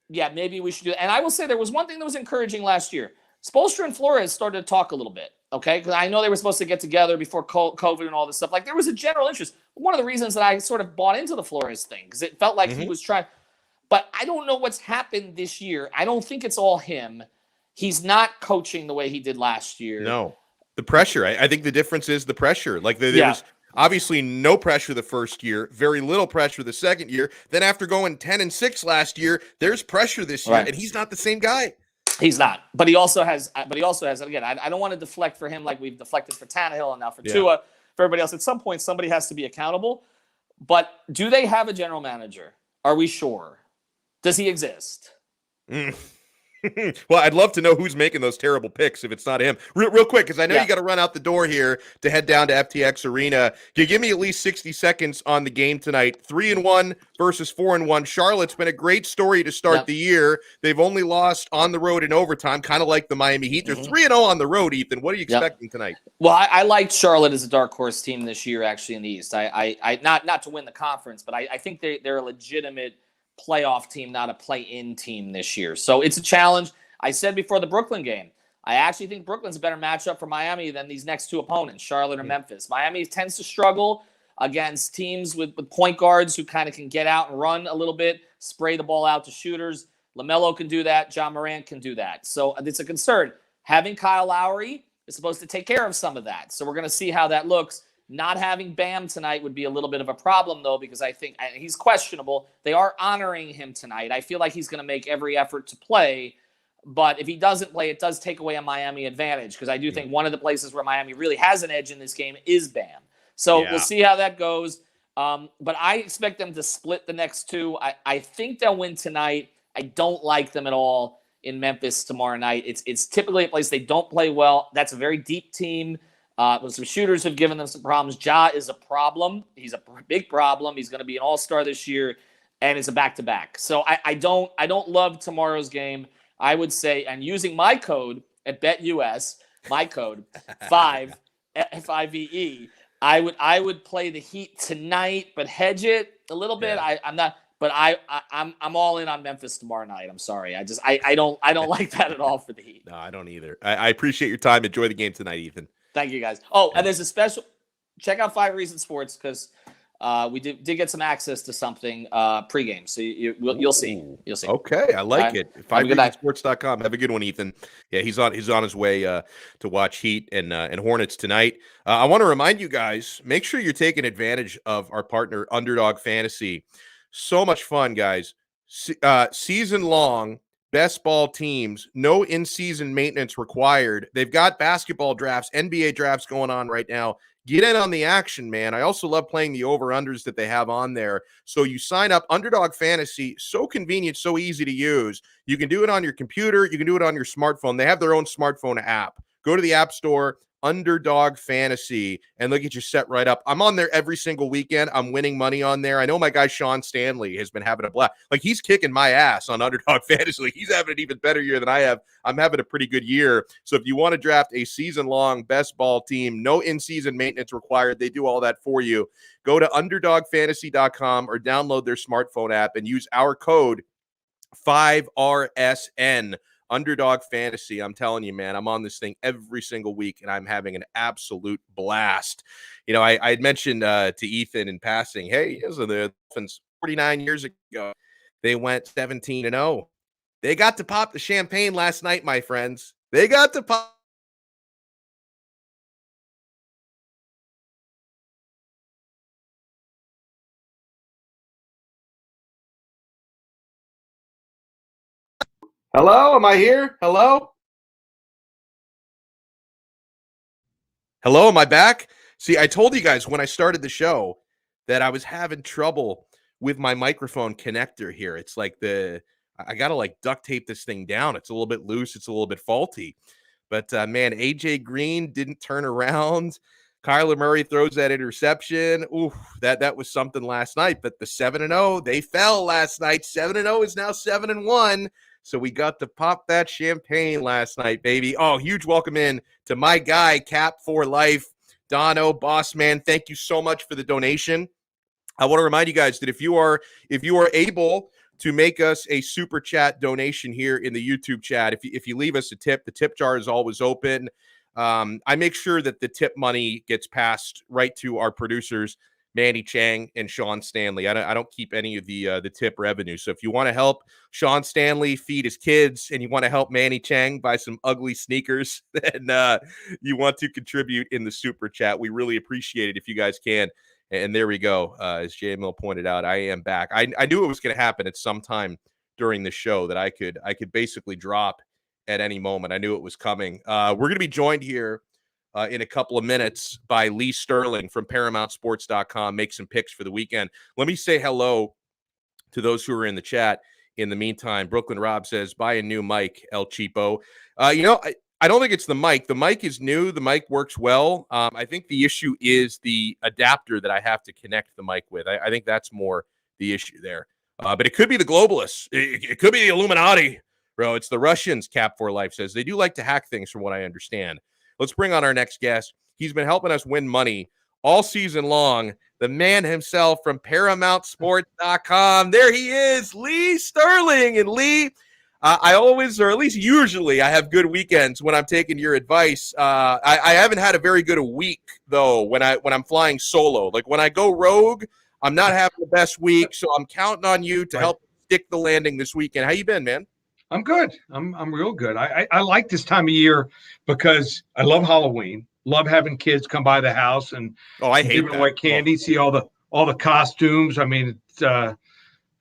yeah, maybe we should do that. And I will say there was one thing that was encouraging last year. Spoelstra and Flores started to talk a little bit, okay? Because I know they were supposed to get together before COVID and all this stuff. Like, there was a general interest. One of the reasons that I sort of bought into the Flores thing, because it felt like he was trying. But I don't know what's happened this year. I don't think it's all him. He's not coaching the way he did last year. No. The pressure. I think the difference is the pressure. Like, there was obviously no pressure the first year, very little pressure the second year. Then after going 10-6 last year, there's pressure this year, and he's not the same guy. He's not, but he also has. And again, I don't want to deflect for him like we've deflected for Tannehill and now for Tua. For everybody else, at some point, somebody has to be accountable. But do they have a general manager? Are we sure? Does he exist? Well, I'd love to know who's making those terrible picks if it's not him. Real quick, because I know you got to run out the door here to head down to FTX Arena. Can you give me at least 60 seconds on the game tonight? 3-1 versus 4-1. Charlotte's been a great story to start the year. They've only lost on the road in overtime, kind of like the Miami Heat. They're 3-0 on the road, Ethan. What are you expecting tonight? Well, I liked Charlotte as a dark horse team this year, actually, in the East. I not to win the conference, but I think they're a legitimate playoff team, not a play-in team this year. So it's a challenge. I said before the Brooklyn game, I actually think Brooklyn's a better matchup for Miami than these next two opponents, Charlotte or Memphis. Miami tends to struggle against teams with point guards who kind of can get out and run a little bit, spray the ball out to shooters. LaMelo can do that. John Morant can do that. So it's a concern. Having Kyle Lowry is supposed to take care of some of that. So we're going to see how that looks. Not having Bam tonight would be a little bit of a problem, though, because I think he's questionable. They are honoring him tonight. I feel like he's going to make every effort to play. But if he doesn't play, it does take away a Miami advantage, because I do think one of the places where Miami really has an edge in this game is Bam. So we'll see how that goes. But I expect them to split the next two. I think they'll win tonight. I don't like them at all in Memphis tomorrow night. It's typically a place they don't play well. That's a very deep team. Some shooters have given them some problems. Ja is a problem. He's a big problem. He's going to be an all-star this year, and it's a back-to-back. So I don't love tomorrow's game. I would say, and using my code at BetUS, my code 5 FIVE, I would play the Heat tonight, but hedge it a little bit. I'm not, but I'm all in on Memphis tomorrow night. I'm sorry. I don't like that at all for the Heat. No, I don't either. I appreciate your time. Enjoy the game tonight, Ethan. Thank you, guys. Oh, and there's a special. Check out 5 Reasons Sports, because we did get some access to something pregame. So you'll see. You'll see. Okay, I like it. 5reasonsports.com. Have a good one, Ethan. Yeah, he's on his way to watch Heat and Hornets tonight. I want to remind you guys, make sure you're taking advantage of our partner Underdog Fantasy. So much fun, guys. Season long. Best ball teams, no in-season maintenance required. They've got basketball drafts, NBA drafts going on right now. Get in on the action, man. I also love playing the over-unders that they have on there. So you sign up, Underdog Fantasy, so convenient, so easy to use. You can do it on your computer. You can do it on your smartphone. They have their own smartphone app. Go to the App Store, Underdog Fantasy, and they'll get you set right up. I'm on there every single weekend. I'm winning money on there. I know my guy Sean Stanley has been having a blast. Like, he's kicking my ass on Underdog Fantasy. Like, he's having an even better year than I have. I'm having a pretty good year. So if you want to draft a season-long best ball team, no in-season maintenance required. They do all that for you. Go to UnderdogFantasy.com or download their smartphone app and use our code 5RSN. Underdog Fantasy. I'm telling you, man, I'm on this thing every single week, and I'm having an absolute blast. You know, I had mentioned to Ethan in passing, hey, the Dolphins 49 years ago, they went 17-0. They got to pop the champagne last night, my friends. They got to pop. Hello, am I here? Hello? Hello, am I back? See, I told you guys when I started the show that I was having trouble with my microphone connector here. It's like I got to like duct tape this thing down. It's a little bit loose. It's a little bit faulty. But man, AJ Green didn't turn around. Kyler Murray throws that interception. Ooh, that was something last night. But the 7-0, they fell last night. 7-0 is now 7-1. So we got to pop that champagne last night, baby. Oh, huge welcome in to my guy, Cap for Life, Donno, boss man. Thank you so much for the donation. I want to remind you guys that if you are able to make us a super chat donation here in the YouTube chat, if you leave us a tip, the tip jar is always open. I make sure that the tip money gets passed right to our producers, Manny Chang and Sean Stanley. I don't keep any of the tip revenue. So if you want to help Sean Stanley feed his kids and you want to help Manny Chang buy some ugly sneakers, then you want to contribute in the super chat. We really appreciate it if you guys can. And there we go. As JML pointed out, I am back. I knew it was going to happen at some time during the show that I could basically drop at any moment. I knew it was coming. We're going to be joined here in a couple of minutes by Lee Sterling from ParamountSports.com. Make some picks for the weekend. Let me say hello to those who are in the chat. In the meantime, Brooklyn Rob says, buy a new mic, El Cheapo. I don't think it's the mic. The mic is new. The mic works well. I think the issue is the adapter that I have to connect the mic with. I think that's more the issue there. But it could be the globalists. It could be the Illuminati. Bro, it's the Russians, Cap for Life says. They do like to hack things from what I understand. Let's bring on our next guest. He's been helping us win money all season long. The man himself from ParamountSports.com. There he is, Lee Sterling. And Lee, I always, or at least usually, I have good weekends when I'm taking your advice. I haven't had a very good week, though, when I'm flying solo. Like when I go rogue, I'm not having the best week, so I'm counting on you to help stick the landing this weekend. How you been, man? I'm good. I'm real good. I like this time of year because I love Halloween. Love having kids come by the house and giving away candy. See all the costumes. I mean, it's,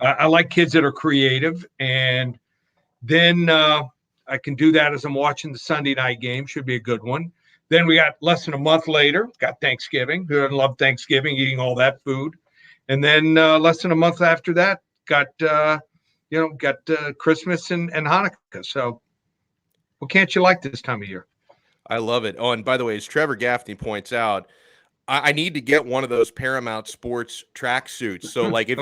I like kids that are creative, and then I can do that as I'm watching the Sunday night game. Should be a good one. Then we got less than a month later. Got Thanksgiving. Who doesn't love Thanksgiving? Eating all that food, and then less than a month after that, got Christmas and Hanukkah. So what can't you like this time of year? I love it. Oh, and by the way, as Trevor Gaffney points out, I need to get one of those Paramount Sports track suits. So like if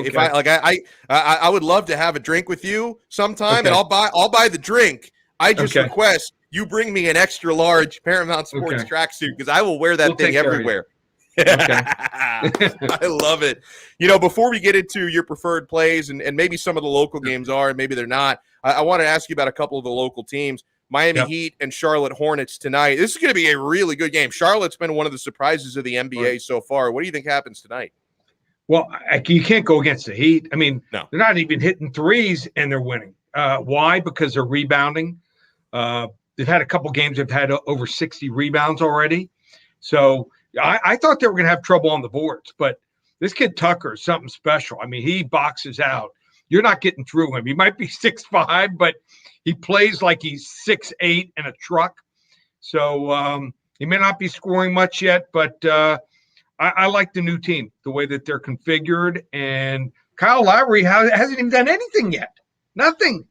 I would love to have a drink with you sometime, and I'll buy the drink. I just request you bring me an extra large Paramount Sports track suit because I will wear that thing everywhere. I love it. Before we get into your preferred plays and maybe some of the local games are and maybe they're not, I want to ask you about a couple of the local teams. Miami Heat and Charlotte Hornets tonight. This is going to be a really good game. Charlotte's been one of the surprises of the NBA so far. What do you think happens tonight? Well, you can't go against the Heat. I mean, they're not even hitting threes and they're winning. Why? Because they're rebounding. They've had a couple games they've had over 60 rebounds already. So I thought they were going to have trouble on the boards, but this kid Tucker is something special. I mean, he boxes out. You're not getting through him. He might be 6'5", but he plays like he's 6'8" in a truck. So he may not be scoring much yet, but I like the new team, the way that they're configured. And Kyle Lowry hasn't even done anything yet. Nothing.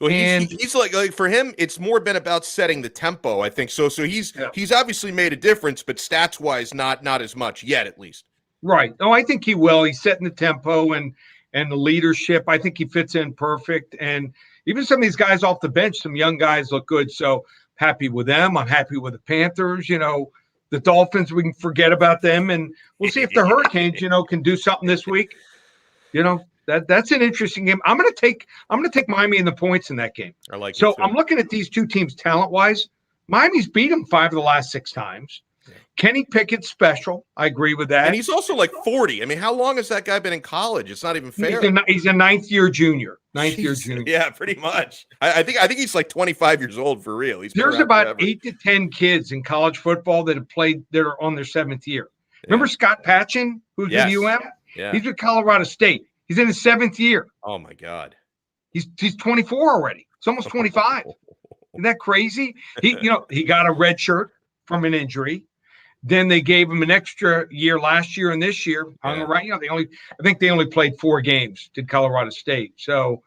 Well, he's like for him, it's more been about setting the tempo, I think. So he's obviously made a difference, but stats wise, not as much yet, at least. Right. Oh, I think he will. He's setting the tempo and the leadership. I think he fits in perfect. And even some of these guys off the bench, some young guys look good. So happy with them. I'm happy with the Panthers. The Dolphins, we can forget about them. And we'll see if the Hurricanes, can do something this week. That's an interesting game. I'm gonna take Miami in the points in that game. I like it. So I'm looking at these two teams talent-wise. Miami's beat them 5 of the last 6 times. Kenny Pickett's special. I agree with that. And he's also like 40. I mean, how long has that guy been in college? It's not even fair. He's a ninth-year junior. Yeah, pretty much. I think he's like 25 years old for real. There's about 8 to 10 kids in college football that have played that are on their 7th year. Remember Scott Patchin, who's in UM? Yeah. He's with Colorado State. He's in his 7th year. Oh my God. He's 24 already. He's almost 25. Isn't that crazy? He got a red shirt from an injury. Then they gave him an extra year last year and this year. Hung around. I think they only played 4 games, did Colorado State. So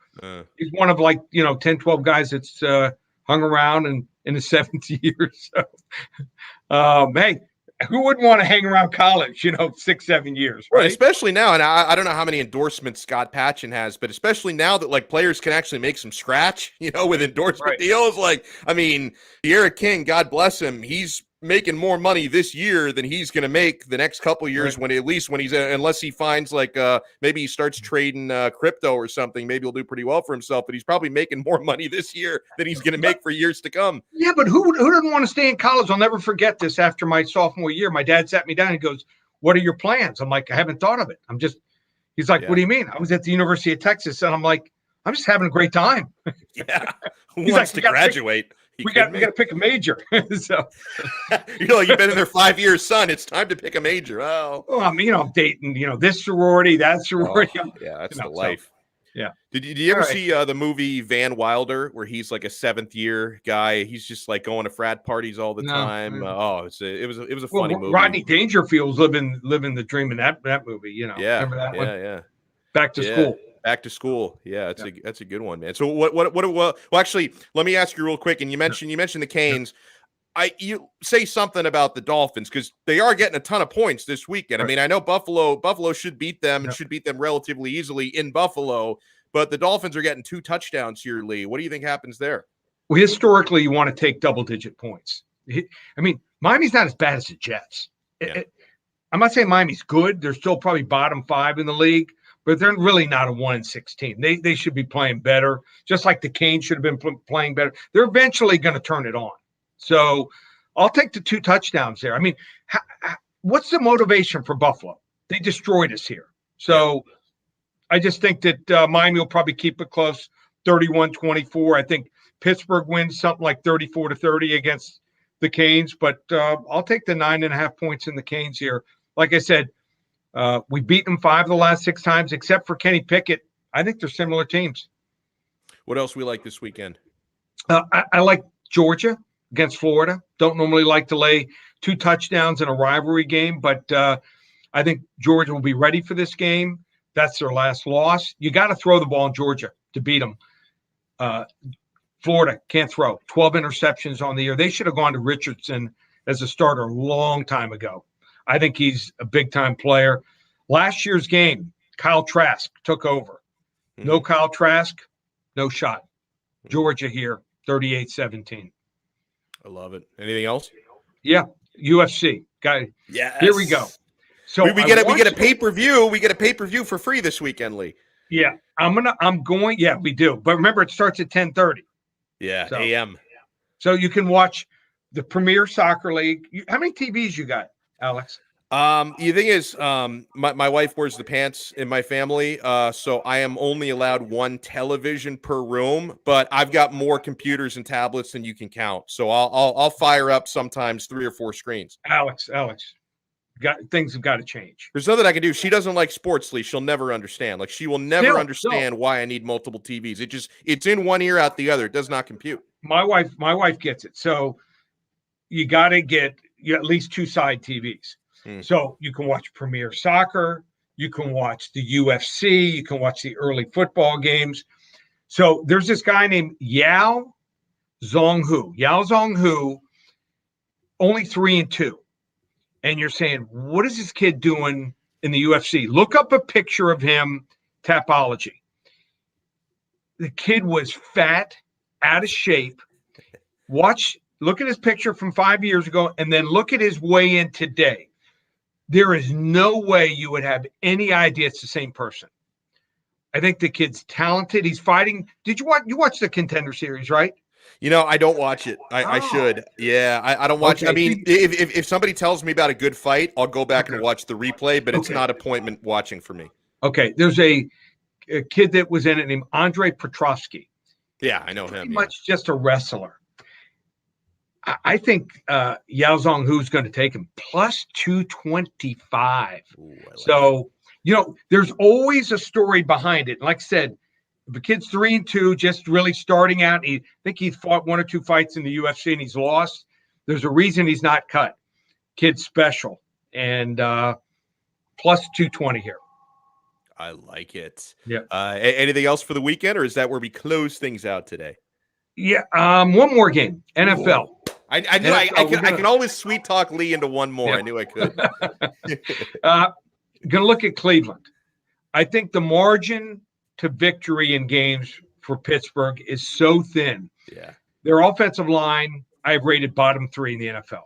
he's one of 10, 12 guys that's hung around and in his 7th year. So hey, who wouldn't want to hang around college, 6, 7 years, right? Especially now, and I don't know how many endorsements Scott Patchen has, but especially now that like players can actually make some scratch, with endorsement deals. Like, I mean, Eric King, God bless him, he's making more money this year than he's going to make the next couple of years unless he finds like maybe he starts trading crypto or something. Maybe he'll do pretty well for himself, but he's probably making more money this year than he's going to make for years to come. Yeah, but who doesn't want to stay in college? I'll never forget this. After my sophomore year, my dad sat me down and goes, "What are your plans?" I'm like, "I haven't thought of it. He's like, "What do you mean?" I was at the University of Texas, and I'm like, "I'm just having a great time." Yeah. Who wants to graduate? We got to pick a major. So you've been in there 5 years, son. It's time to pick a major. Oh, well, I'm dating, this sorority, that sorority. Yeah, that's the life. So, yeah. Did you ever see the movie Van Wilder, where he's like a 7th year guy? He's just like going to frat parties all the time. It was a funny movie. Rodney Dangerfield's living the dream in that movie. Yeah. Remember that one? Yeah. Back to school. Back to school. Yeah, that's a good one, man. So well, actually, let me ask you real quick. And you mentioned the Canes. You say something about the Dolphins because they are getting a ton of points this weekend. Right. I mean, I know Buffalo should beat them and should beat them relatively easily in Buffalo, but the Dolphins are getting 2 touchdowns here, Lee. What do you think happens there? Well, historically, you want to take double-digit points. I mean, Miami's not as bad as the Jets. Yeah. I'm not saying Miami's good. They're still probably bottom 5 in the league. But they're really not a 1-6 team. They should be playing better, just like the Canes should have been playing better. They're eventually going to turn it on. So I'll take the 2 touchdowns there. I mean, what's the motivation for Buffalo? They destroyed us here. So I just think that Miami will probably keep it close, 31-24. I think Pittsburgh wins something like 34-30 against the Canes. But I'll take the 9.5 points in the Canes here. Like I said, we've beaten them 5 of the last 6 times, except for Kenny Pickett. I think they're similar teams. What else we like this weekend? I like Georgia against Florida. Don't normally like to lay 2 touchdowns in a rivalry game, but I think Georgia will be ready for this game. That's their last loss. You got to throw the ball in Georgia to beat them. Florida can't throw. 12 interceptions on the year. They should have gone to Richardson as a starter a long time ago. I think he's a big-time player. Last year's game, Kyle Trask took over. No Kyle Trask, no shot. Georgia here, 38-17. I love it. Anything else? Yeah, UFC. Got it. Yes. Here we go. So we get a pay-per-view. We get a pay-per-view for free this weekend, Lee. Yeah, yeah, we do. But remember, it starts at 10:30. Yeah, a.m. So you can watch the Premier Soccer League. How many TVs you got, Alex? The thing is, my wife wears the pants in my family, so I am only allowed 1 television per room, but I've got more computers and tablets than you can count. So I'll fire up sometimes 3 or 4 screens. Alex, things have got to change. There's nothing I can do. She doesn't like sports, Lee. She'll never understand. Like she will never understand why I need multiple TVs. It's in one ear out the other. It does not compute. My wife gets it. So you got to get at least 2 side TVs. So you can watch Premier Soccer, you can watch the UFC, you can watch the early football games. So there's this guy named Yao Zonghu, only 3-2. And you're saying, what is this kid doing in the UFC? Look up a picture of him, Tapology. The kid was fat, out of shape. Look at his picture from 5 years ago, and then look at his weigh-in today. There is no way you would have any idea it's the same person. I think the kid's talented. He's fighting. Did you watch the Contender Series, right? I don't watch it. I should. Yeah, I don't watch it. I mean, if somebody tells me about a good fight, I'll go back and watch the replay, but it's not appointment watching for me. Okay, there's a kid that was in it named Andre Petrovsky. Yeah, I know him. Pretty much just a wrestler. I think Yao Zonghu's going to take him plus 225. So, there's always a story behind it. Like I said, if a kid's 3-2, just really starting out, I think he's fought 1 or 2 fights in the UFC and he's lost. There's a reason he's not cut. Kid's special. And plus 220 here. I like it. Yeah. Anything else for the weekend, or is that where we close things out today? Yeah. One more game. NFL. Ooh. I knew I can always sweet talk Lee into one more. Yeah. I knew I could. Going to look at Cleveland. I think the margin to victory in games for Pittsburgh is so thin. Yeah. Their offensive line, I've rated bottom 3 in the NFL.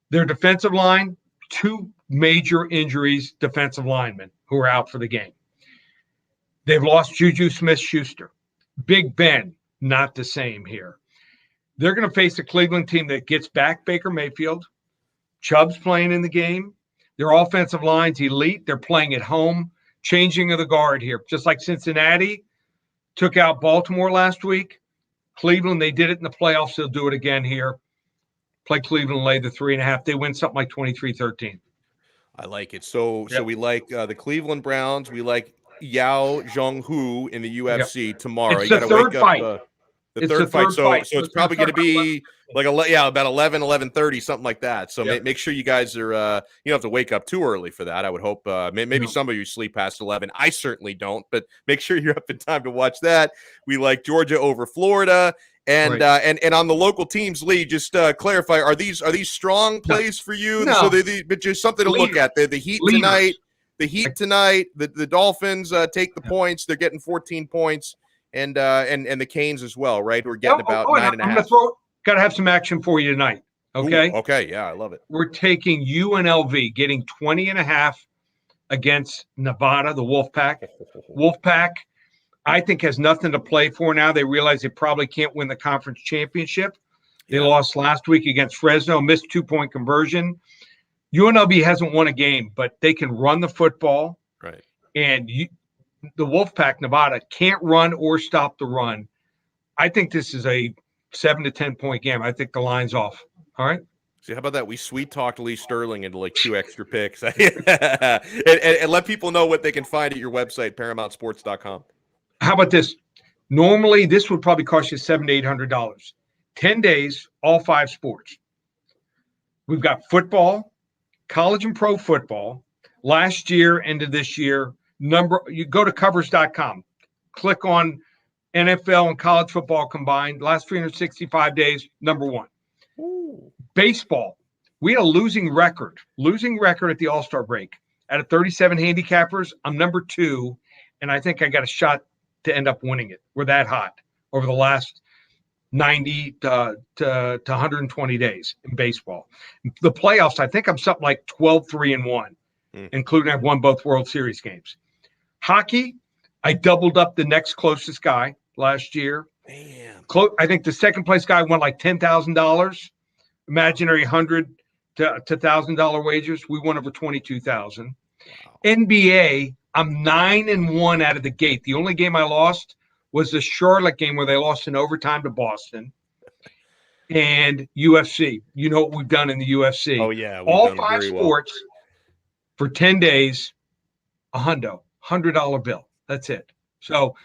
Their defensive line, 2 major injuries, defensive linemen who are out for the game. They've lost Juju Smith-Schuster. Big Ben, not the same here. They're going to face a Cleveland team that gets back Baker Mayfield. Chubb's playing in the game. Their offensive line's elite. They're playing at home. Changing of the guard here. Just like Cincinnati took out Baltimore last week. Cleveland, they did it in the playoffs. They'll do it again here. Play Cleveland, lay the 3.5. They win something like 23-13. I like it. So we like the Cleveland Browns. We like Yao Zhong-Hu in the UFC tomorrow. It's the third fight. The third fight. So it's probably going to be like about 11:30, something like that. So make sure you guys are you don't have to wake up too early for that. I would hope maybe some of you sleep past 11. I certainly don't, but make sure you're up in time to watch that. We like Georgia over Florida. And and on the local teams, Lee, just clarify: are these strong plays for you? No. So but just something to look at. The Heat tonight. The Heat tonight. The Dolphins take the points. They're getting 14 points, and the Canes as well, right? We're getting about 9.5. Got to have some action for you tonight. Okay. Ooh, okay. Yeah, I love it. We're taking UNLV, getting 20.5 against Nevada, the Wolfpack. Wolfpack, I think, has nothing to play for now. They realize they probably can't win the conference championship. They lost last week against Fresno, missed 2-point conversion. UNLV hasn't won a game, but they can run the football. Right. And the Wolfpack, Nevada, can't run or stop the run. I think this is a 7 to 10 point game. I think the line's off. All right. See, how about that? We sweet talked Lee Sterling into like 2 extra picks. and let people know what they can find at your website, ParamountSports.com. How about this? Normally, this would probably cost you $700 to $800. 10 days, all 5 sports. We've got football, college and pro football. Last year into this year, you go to covers.com, click on NFL and college football combined. Last 365 days, number 1. Ooh. Baseball. We had a losing record at the All-Star break. Out of 37 handicappers, I'm number 2, and I think I got a shot to end up winning it. We're that hot over the last 90 to 120 days in baseball. The playoffs, I think I'm something like 12-3-1, including I've won both World Series games. Hockey, I doubled up the next closest guy last year. Man. I think the second place guy won like $10,000, imaginary $100 to $1,000 wagers. We won over 22,000. Wow. NBA, I'm 9-1 out of the gate. The only game I lost was the Charlotte game where they lost in overtime to Boston. And UFC, you know what we've done in the UFC. Oh yeah, all 5 sports for 10 days, $100 bill. That's it. So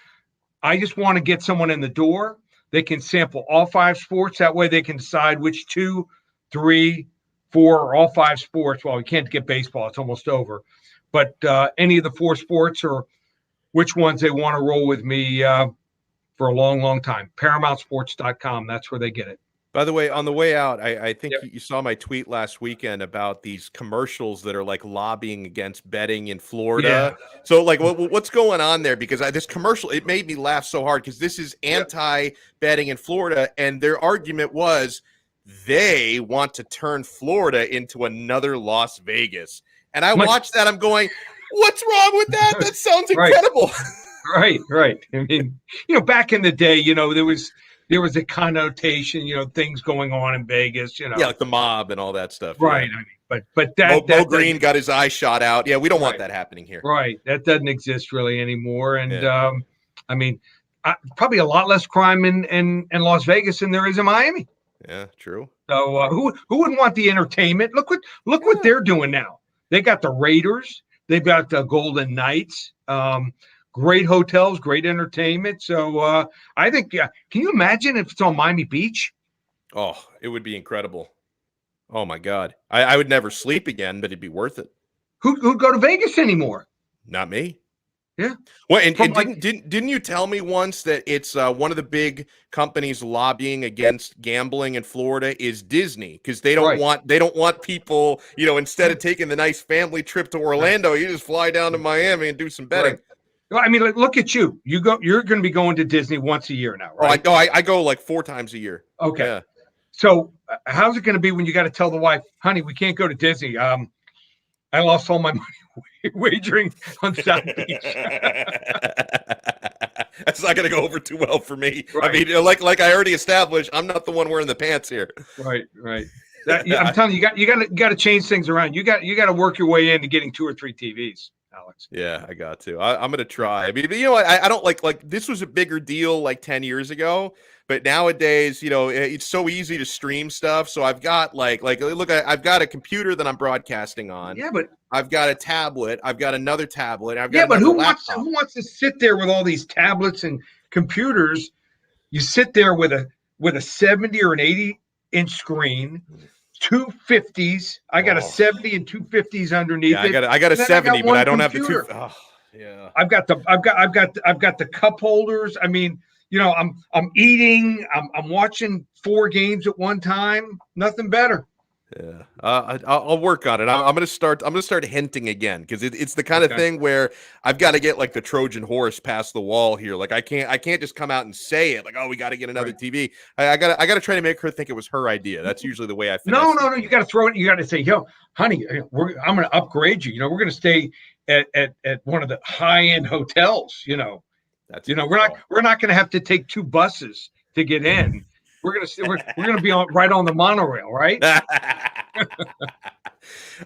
I just want to get someone in the door. They can sample all 5 sports. That way they can decide which 2, 3, 4, or all 5 sports. Well, we can't get baseball. It's almost over. But any of the 4 sports or which ones they want to roll with me for a long, long time. ParamountSports.com. That's where they get it. By the way, on the way out, I think you saw my tweet last weekend about these commercials that are like lobbying against betting in Florida. Yeah. So like what's going on there? Because this commercial, it made me laugh so hard because this is anti-betting in Florida. And their argument was they want to turn Florida into another Las Vegas. And I watched that. I'm going, what's wrong with that? That sounds incredible. Right. I mean, back in the day, there was a connotation, things going on in Vegas, Yeah, like the mob and all that stuff. Right. Yeah. I mean, but that Mo Green got his eye shot out. Yeah, we don't want that happening here. Right. That doesn't exist really anymore. And I mean, probably a lot less crime in Las Vegas than there is in Miami. Yeah, true. So who wouldn't want the entertainment? Look what they're doing now. They got the Raiders. They've got the Golden Knights. Great hotels, great entertainment. So I think, can you imagine if it's on Miami Beach? Oh, it would be incredible. Oh, my God. I would never sleep again, but it'd be worth it. Who'd go to Vegas anymore? Not me. Yeah. Well, and didn't you tell me once that it's one of the big companies lobbying against gambling in Florida is Disney, because they don't want people, instead of taking the nice family trip to Orlando, you just fly down to Miami and do some betting. Right. Well, I mean, look at you. You're going to be going to Disney once a year now, right? I go like 4 times a year. Okay. Yeah. So how's it going to be when you got to tell the wife, honey, we can't go to Disney? I lost all my money wagering on South Beach. That's not going to go over too well for me. Right. I mean, like I already established, I'm not the one wearing the pants here. Right. I'm telling you, you got to change things around. You got to work your way into getting 2 or 3 TVs, Alex. Yeah, I got to. I'm going to try. I mean, I don't like this was a bigger deal like 10 years ago. But nowadays, it's so easy to stream stuff. So I've got look, I've got a computer that I'm broadcasting on. Yeah, but I've got a tablet. I've got another tablet. But who wants to sit there with all these tablets and computers? You sit there with a 70 or an 80-inch screen, 2 50s. I got a 70 and 2 50s underneath it. I got a 70, but I don't have the 2. Oh, yeah. I've got the cup holders. I mean, I'm eating. I'm watching 4 games at one time. Nothing better. Yeah, I'll work on it. I'm gonna start hinting again, because it's the kind of thing where I've got to get like the Trojan horse past the wall here. Like I can't just come out and say it like, oh, we got to get another TV. I gotta try to make her think it was her idea. That's usually the way I. No. You got to throw it. You got to say, yo, honey, I'm gonna upgrade you. We're gonna stay at one of the high-end hotels. That's we're not gonna have to take 2 buses to get in. We're gonna be right on the monorail, right?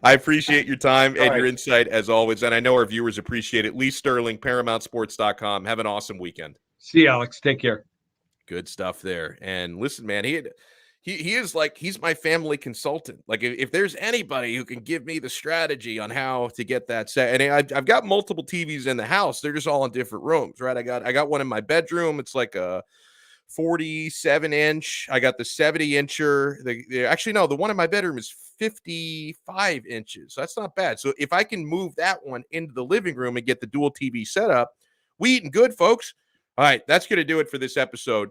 I appreciate your time and your insight as always, and I know our viewers appreciate it. Lee Sterling, ParamountSports.com. Have an awesome weekend. See you, Alex. Take care. Good stuff there. And listen, man, he is like, he's my family consultant. Like if there's anybody who can give me the strategy on how to get that set, and I've got multiple TVs in the house. They're just all in different rooms, right? I got one in my bedroom. It's like a 47-inch. I got the 70-incher. The one in my bedroom is 55 inches. So that's not bad. So if I can move that one into the living room and get the dual TV setup, we eating good, folks. All right, that's going to do it for this episode.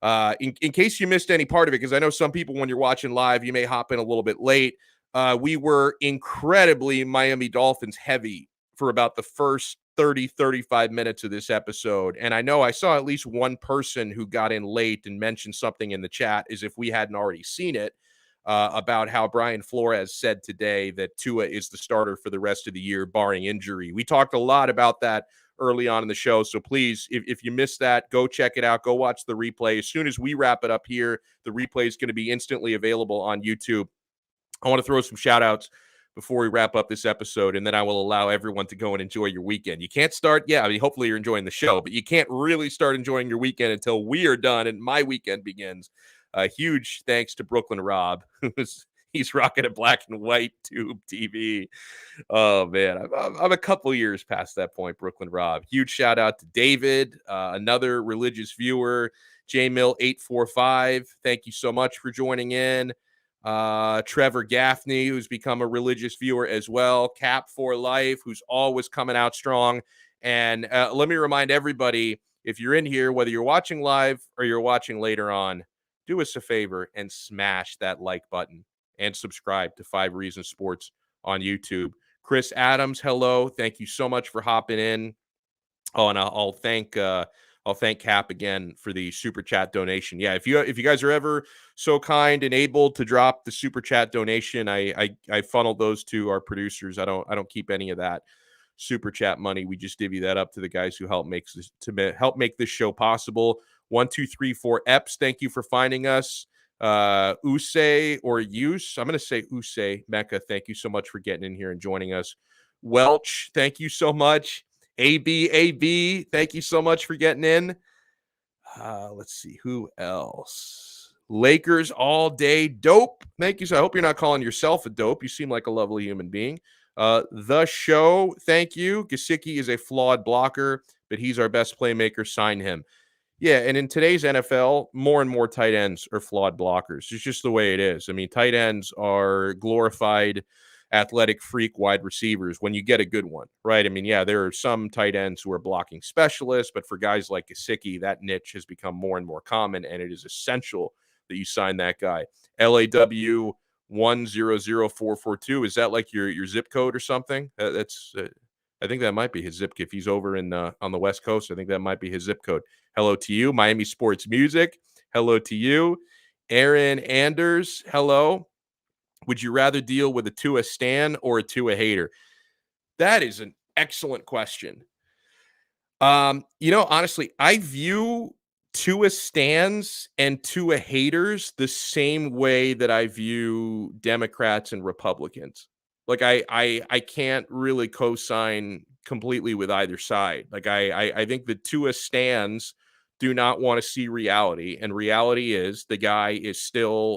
In case you missed any part of it, because I know some people, when you're watching live, you may hop in a little bit late. We were incredibly Miami Dolphins heavy for about the first 35 minutes of this episode. And I know I saw at least one person who got in late and mentioned something in the chat as if we hadn't already seen it, about how Brian Flores said today that Tua is the starter for the rest of the year, barring injury. We talked a lot about that early on in the show. So please, if you missed that, go check it out. Go watch the replay. As soon as we wrap it up here, the replay is going to be instantly available on YouTube. I want to throw some shout outs before we wrap up this episode, and then I will allow everyone to go and enjoy your weekend. You can't start, hopefully you're enjoying the show, but you can't really start enjoying your weekend until we are done and my weekend begins. Huge thanks to Brooklyn Rob, he's rocking a black and white tube TV. Oh, man, I'm a couple years past that point, Brooklyn Rob. Huge shout out to David, another religious viewer, JMill845. Thank you so much for joining in. Trevor Gaffney, who's become a religious viewer as well. Cap for Life, who's always coming out strong. And let me remind everybody, if you're in here, whether you're watching live or you're watching later on, do us a favor and smash that like button and subscribe to 5 Reasons Sports on YouTube. Chris Adams, hello. Thank you so much for hopping in. Oh, and I'll thank Cap again for the super chat donation. Yeah, if you guys are ever so kind and able to drop the super chat donation, I funneled those to our producers. I don't keep any of that super chat money. We just divvy that up to the guys who help make this show possible. 1, 2, 3, 4 Eps. Thank you for finding us. Usay or Use. I'm going to say Usay. Mecca, thank you so much for getting in here and joining us. Welch, thank you so much. AB, thank you so much for getting in. Let's see, who else? Lakers all day dope. Thank you. So I hope you're not calling yourself a dope. You seem like a lovely human being. The show, thank you. Gesicki is a flawed blocker, but he's our best playmaker. Sign him. Yeah, and in today's NFL, more and more tight ends are flawed blockers. It's just the way it is. I mean, tight ends are glorified athletic freak wide receivers when you get a good one, right? I mean, yeah, there are some tight ends who are blocking specialists, but for guys like Gesicki, that niche has become more and more common, and it is essential that you sign that guy. LAW 100442. Is that like your zip code or something? That's I think that might be his zip code. If he's over in on the West Coast, I think that might be his zip code. Hello to you, Miami Sports Music. Hello to you, Aaron Anders. Hello. Would you rather deal with a Tua stan or a Tua hater? That is an excellent question. Honestly, I view Tua stans and Tua haters the same way that I view Democrats and Republicans. Like I can't really co-sign completely with either side. Like I think the Tua stans do not want to see reality, and reality is the guy is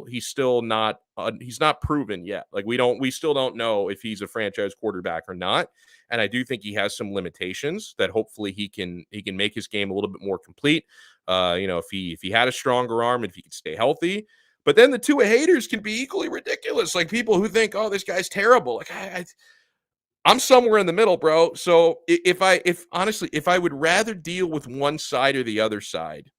he's not proven yet. Like we still don't know if he's a franchise quarterback or not. And I do think he has some limitations that hopefully he can make his game a little bit more complete. If he had a stronger arm, if he could stay healthy. But then the Tua haters can be equally ridiculous. Like people who think, oh, this guy's terrible. Like I'm somewhere in the middle, bro. So if I would rather deal with one side or the other side,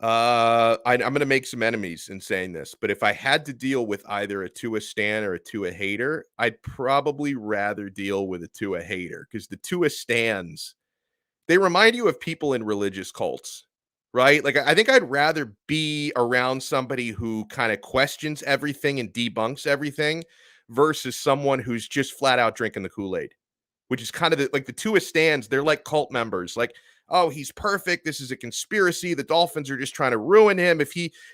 I'm going to make some enemies in saying this, but if I had to deal with either a Tua stan or a Tua hater, I'd probably rather deal with a Tua hater, because the Tua stans, they remind you of people in religious cults, right? Like I think I'd rather be around somebody who kind of questions everything and debunks everything versus someone who's just flat out drinking the Kool-Aid, which is kind of like the Tua stans. They're like cult members. Like, oh, he's perfect. This is a conspiracy. The Dolphins are just trying to ruin him.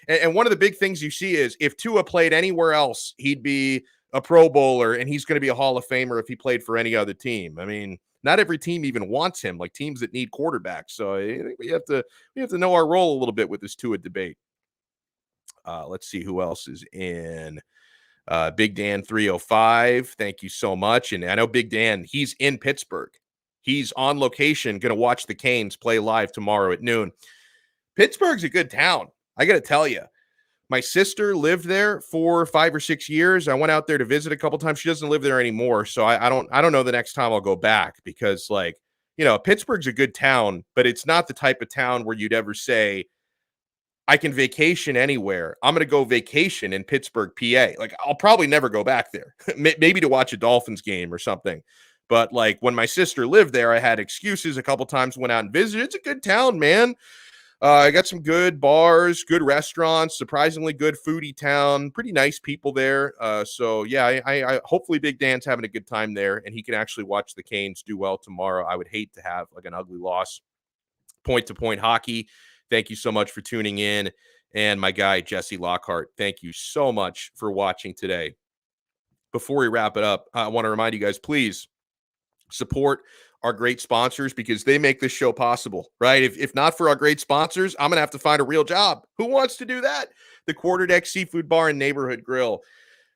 And one of the big things you see is if Tua played anywhere else, he'd be a Pro Bowler, and he's going to be a Hall of Famer if he played for any other team. I mean, not every team even wants him, like teams that need quarterbacks. So I think we have to know our role a little bit with this Tua debate. Let's see who else is in. Big Dan 305. Thank you so much. And I know Big Dan, he's in Pittsburgh. He's on location, going to watch the Canes play live tomorrow at noon. Pittsburgh's a good town. I got to tell you, my sister lived there for 5 or 6 years. I went out there to visit a couple times. She doesn't live there anymore. So I don't know the next time I'll go back, because Pittsburgh's a good town, but it's not the type of town where you'd ever say, I can vacation anywhere. I'm going to go vacation in Pittsburgh, PA. Like, I'll probably never go back there, maybe to watch a Dolphins game or something. But like when my sister lived there, I had excuses a couple times, went out and visited. It's a good town, man. I got some good bars, good restaurants, surprisingly good foodie town, pretty nice people there. So yeah, I hopefully Big Dan's having a good time there, and he can actually watch the Canes do well tomorrow. I would hate to have like an ugly loss. Point to point hockey. Thank you so much for tuning in. And my guy, Jesse Lockhart, thank you so much for watching today. Before we wrap it up, I want to remind you guys, please support our great sponsors, because they make this show possible, right? If not for our great sponsors, I'm going to have to find a real job. Who wants to do that? The Quarterdeck Seafood Bar and Neighborhood Grill.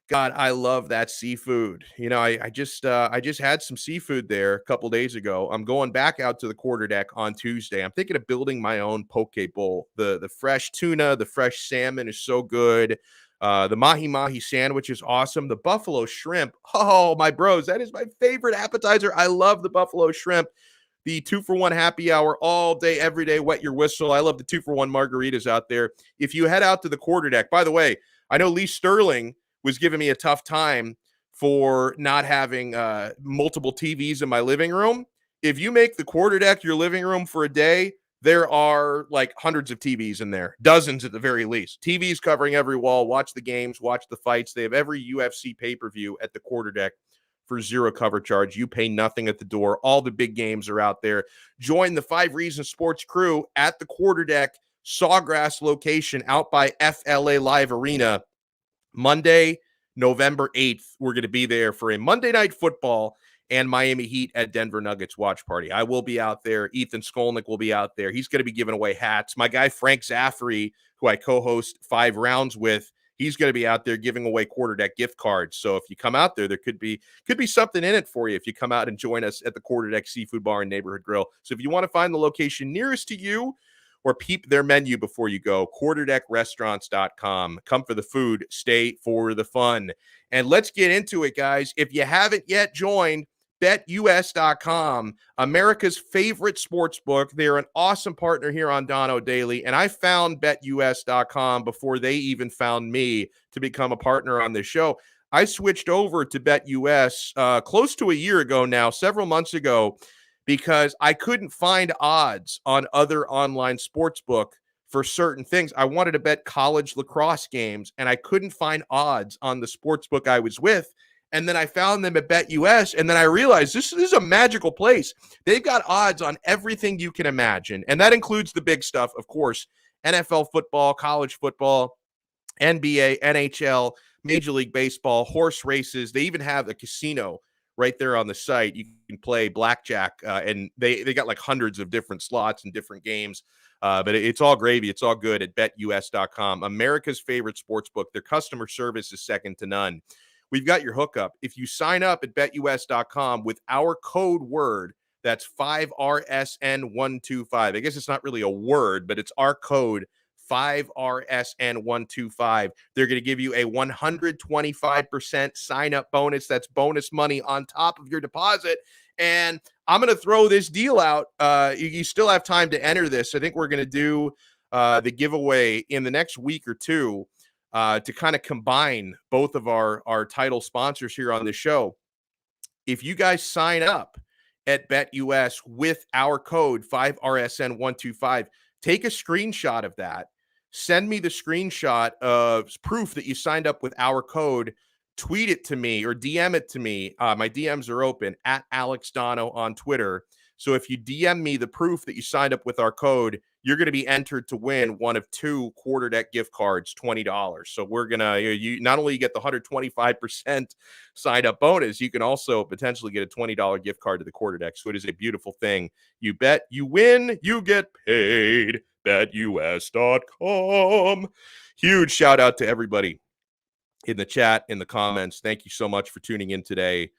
God, I love that seafood. I just had some seafood there a couple days ago. I'm going back out to the Quarterdeck on Tuesday. I'm thinking of building my own poke bowl. The fresh tuna, the fresh salmon is so good. The mahi-mahi sandwich is awesome. The buffalo shrimp, oh, my bros, that is my favorite appetizer. I love the buffalo shrimp. The 2-for-1 happy hour all day, every day, wet your whistle. I love the 2-for-1 margaritas out there. If you head out to the Quarterdeck, by the way, I know Lee Sterling was giving me a tough time for not having multiple TVs in my living room. If you make the Quarterdeck your living room for a day, there are like hundreds of TVs in there, dozens at the very least. TVs covering every wall. Watch the games, watch the fights. They have every UFC pay-per-view at the Quarterdeck for zero cover charge. You pay nothing at the door. All the big games are out there. Join the 5 Reasons Sports crew at the Quarterdeck Sawgrass location out by FLA Live Arena. Monday, November 8th, we're going to be there for a Monday Night Football and Miami Heat at Denver Nuggets watch party. I will be out there. Ethan Skolnick will be out there. He's going to be giving away hats. My guy, Frank Zaffrey, who I co-host 5 Rounds with, he's going to be out there giving away Quarterdeck gift cards. So if you come out there, there could be something in it for you if you come out and join us at the Quarterdeck Seafood Bar and Neighborhood Grill. So if you want to find the location nearest to you, or peep their menu before you go. QuarterdeckRestaurants.com. Come for the food, stay for the fun. And let's get into it, guys. If you haven't yet joined BetUS.com, America's favorite sports book. They're an awesome partner here on Donno Daily, and I found BetUS.com before they even found me to become a partner on this show. I switched over to BetUS close to a year ago now, several months ago, because I couldn't find odds on other online sportsbook for certain things. I wanted to bet college lacrosse games, and I couldn't find odds on the sportsbook I was with. And then I found them at BetUS, and then I realized this is a magical place. They've got odds on everything you can imagine, and that includes the big stuff, of course, NFL football, college football, NBA, NHL, Major League Baseball, horse races. They even have a casino right there on the site. You can play blackjack, and they got like hundreds of different slots and different games. But it's all gravy. It's all good at BetUS.com. America's favorite sportsbook. Their customer service is second to none. We've got your hookup. If you sign up at BetUS.com with our code word, that's 5RSN125. I guess it's not really a word, but it's our code 5RSN125. They're going to give you a 125% sign-up bonus. That's bonus money on top of your deposit. And I'm going to throw this deal out. You still have time to enter this. I think we're going to do the giveaway in the next week or two to kind of combine both of our title sponsors here on the show. If you guys sign up at BetUS with our code 5RSN125, take a screenshot of that. Send me the screenshot of proof that you signed up with our code. Tweet it to me or DM it to me. My DMs are open at Alex Donno on Twitter. So if you DM me the proof that you signed up with our code, you're going to be entered to win one of 2 QuarterDeck gift cards, $20. So we're going to, you not only get the 125% sign up bonus, you can also potentially get a $20 gift card to the QuarterDeck. So it is a beautiful thing. You bet, you win, you get paid. BetUS.com. Huge shout out to everybody in the chat, in the comments. Thank you so much for tuning in today.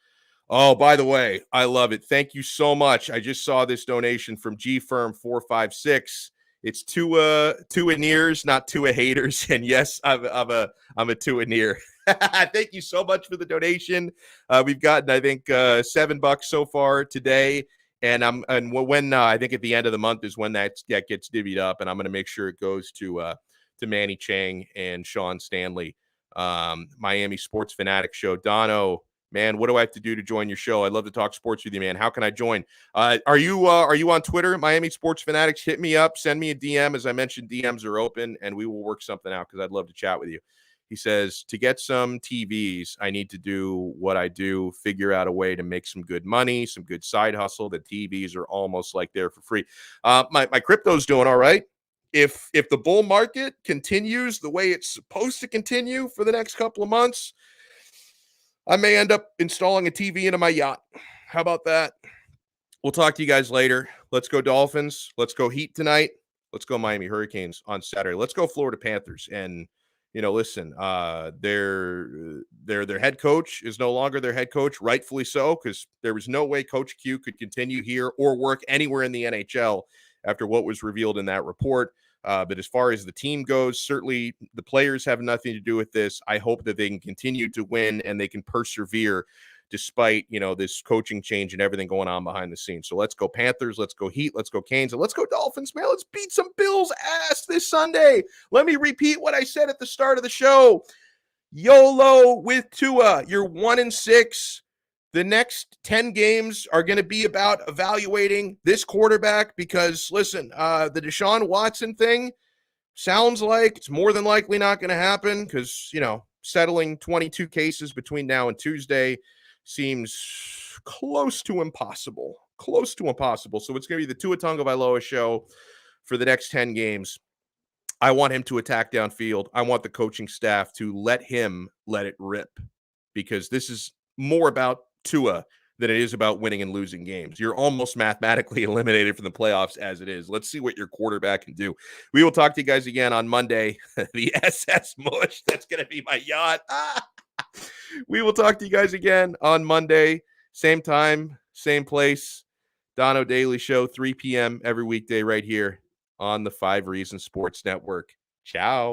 Oh, by the way, I love it. Thank you so much. I just saw this donation from GFirm456. It's Tua nears, not Tua haters. And yes, I'm a Tua near. Thank you so much for the donation. We've gotten, I think, $7 so far today. And when I think at the end of the month is when that gets divvied up, and I'm going to make sure it goes to Manny Chang and Sean Stanley. Miami Sports Fanatic Show. Donno, man, what do I have to do to join your show? I'd love to talk sports with you, man. How can I join? Are you on Twitter, Miami Sports Fanatics? Hit me up. Send me a DM. As I mentioned, DMs are open, and we will work something out because I'd love to chat with you. He says, to get some TVs, I need to do what I do, figure out a way to make some good money, some good side hustle. The TVs are almost like there for free. My crypto's doing all right. If the bull market continues the way it's supposed to continue for the next couple of months, I may end up installing a TV into my yacht. How about that? We'll talk to you guys later. Let's go Dolphins. Let's go Heat tonight. Let's go Miami Hurricanes on Saturday. Let's go Florida Panthers. And, listen, their head coach is no longer their head coach, rightfully so, because there was no way Coach Q could continue here or work anywhere in the NHL after what was revealed in that report. But as far as the team goes, certainly the players have nothing to do with this. I hope that they can continue to win and they can persevere despite, this coaching change and everything going on behind the scenes. So let's go Panthers, let's go Heat, let's go Canes, and let's go Dolphins, man. Let's beat some Bills ass this Sunday. Let me repeat what I said at the start of the show. YOLO with Tua. You're 1-6. The next 10 games are going to be about evaluating this quarterback because, listen, the Deshaun Watson thing sounds like it's more than likely not going to happen because, settling 22 cases between now and Tuesday seems close to impossible. So it's going to be the Tua Tagovailoa show for the next 10 games. I want him to attack downfield. I want the coaching staff to let it rip because this is more about Tua than it is about winning and losing games. You're almost mathematically eliminated from the playoffs as it is. Let's see what your quarterback can do. We will talk to you guys again on Monday. The SS Mush, that's going to be my yacht. We will talk to you guys again on Monday. Same time, same place. Donno Daily Show, 3 p.m. every weekday right here on the 5 Reasons Sports Network. Ciao.